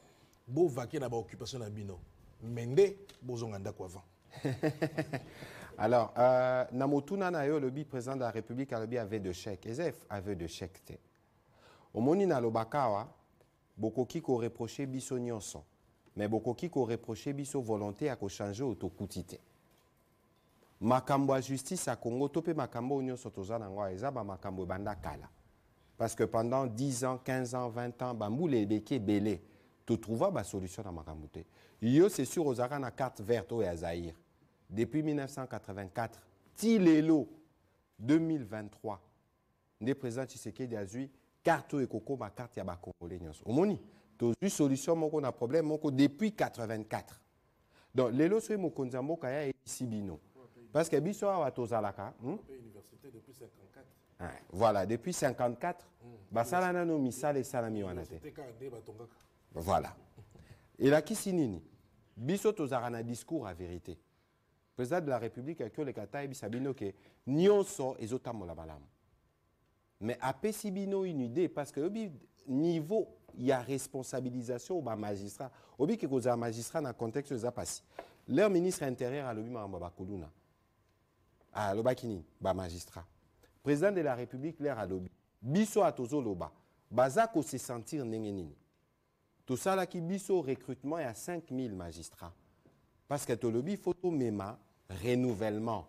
bo vaki na ba occupation na bino. Mende bozonga ndako avant. Alors, Namotuna Nayo, le président de la République, avait de chèques. Ezef avait de chèques. Au moni na lobakawa, bokoki ko reproché biso nyonso. Mais bokoki ko reproché biso volonté à ko changer autocoutité. Makambo à justice à Congo, topé makambo nyonso tozana ngwa ezaba makambo banda kala. Parce que pendant 10 ans, 15 ans, 20 ans, bambou les béquets belé, tu trouves la solution dans makambo te. Yo c'est sûr aux arana carte verte au Yazaïr. Depuis 1984, Tilelo 2023, le président Tshisekedi a eu carte et coco ma carte ya ba congolais nyonso. Omoni, to eu solution moko na problème moko depuis 84. Donc lelo so mo konzambo kaya ici bino. Parce que biso wa tozalaka, Université depuis 54. Voilà, depuis 54, basala nano misale salami wanate. Voilà. Et là qui sinini? Biso tozara discours à vérité. Le président de la République a le Kataï Sabino que nyonso ezotamola malamu. Mais après Sibino une idée parce que au niveau il y a responsabilisation au magistrat. Au que cause un magistrat dans le contexte de Zapassi. Leur ministre intérieur a lobi mamba kuluna. Ah lobakini ba magistrat. Président de la République leur a lobi. Biso atozo loba. Bazako se sentir nengenini. Tout ça là qui biso recrutement il y a 5000 magistrats. Parce que le lobby photo mema renouvellement.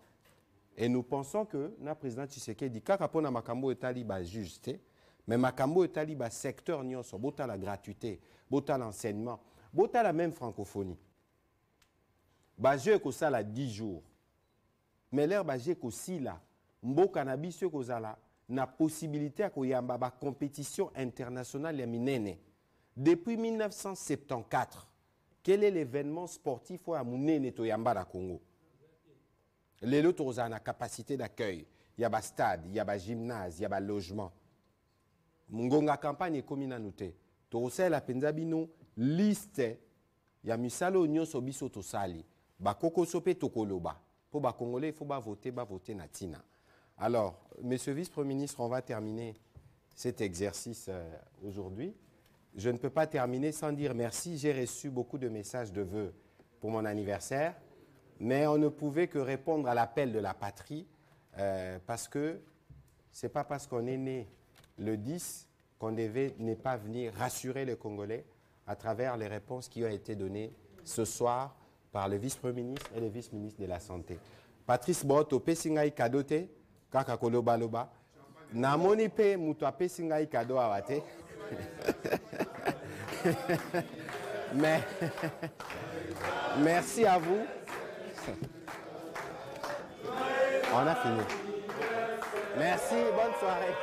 Et nous pensons que le président Tshisekedi dit que makambo etali ba juste, mais makambo etali ba secteur nyonso, bota la gratuité, bota l'enseignement, bota la même francophonie. Ba je ko sala 10 jours. Mais l'air ba je ko sila, mboka na biso ko zala na possibilité ko yamba ba compétition internationale ya minene. Depuis 1974, quel est l'événement sportif à Mounene Toyamba na Congo? Les autres ont la capacité d'accueil. Il y a un stade, il y a un gymnase, il y a un logement. Mungonga campagne comme une année. Torosel la Penzabino liste. Il y a misalo nyonso biso to sali. Ba koko sope tokoloba. Pour ba Congolais, il faut voter natina. Alors, monsieur le vice-premier ministre, on va terminer cet exercice aujourd'hui. Je ne peux pas terminer sans dire merci. J'ai reçu beaucoup de messages de vœux pour mon anniversaire, mais on ne pouvait que répondre à l'appel de la patrie parce que ce n'est pas parce qu'on est né le 10 qu'on devait ne pas venir rassurer les Congolais à travers les réponses qui ont été données ce soir par le vice-premier ministre et le vice-ministre de la Santé. Patrice Boto, Pessingai Kadote, Kaka Koloba Loba, Namoni Pe Mutua Pessingai Kado Awate. Mais merci à vous. On a fini. Merci, bonne soirée.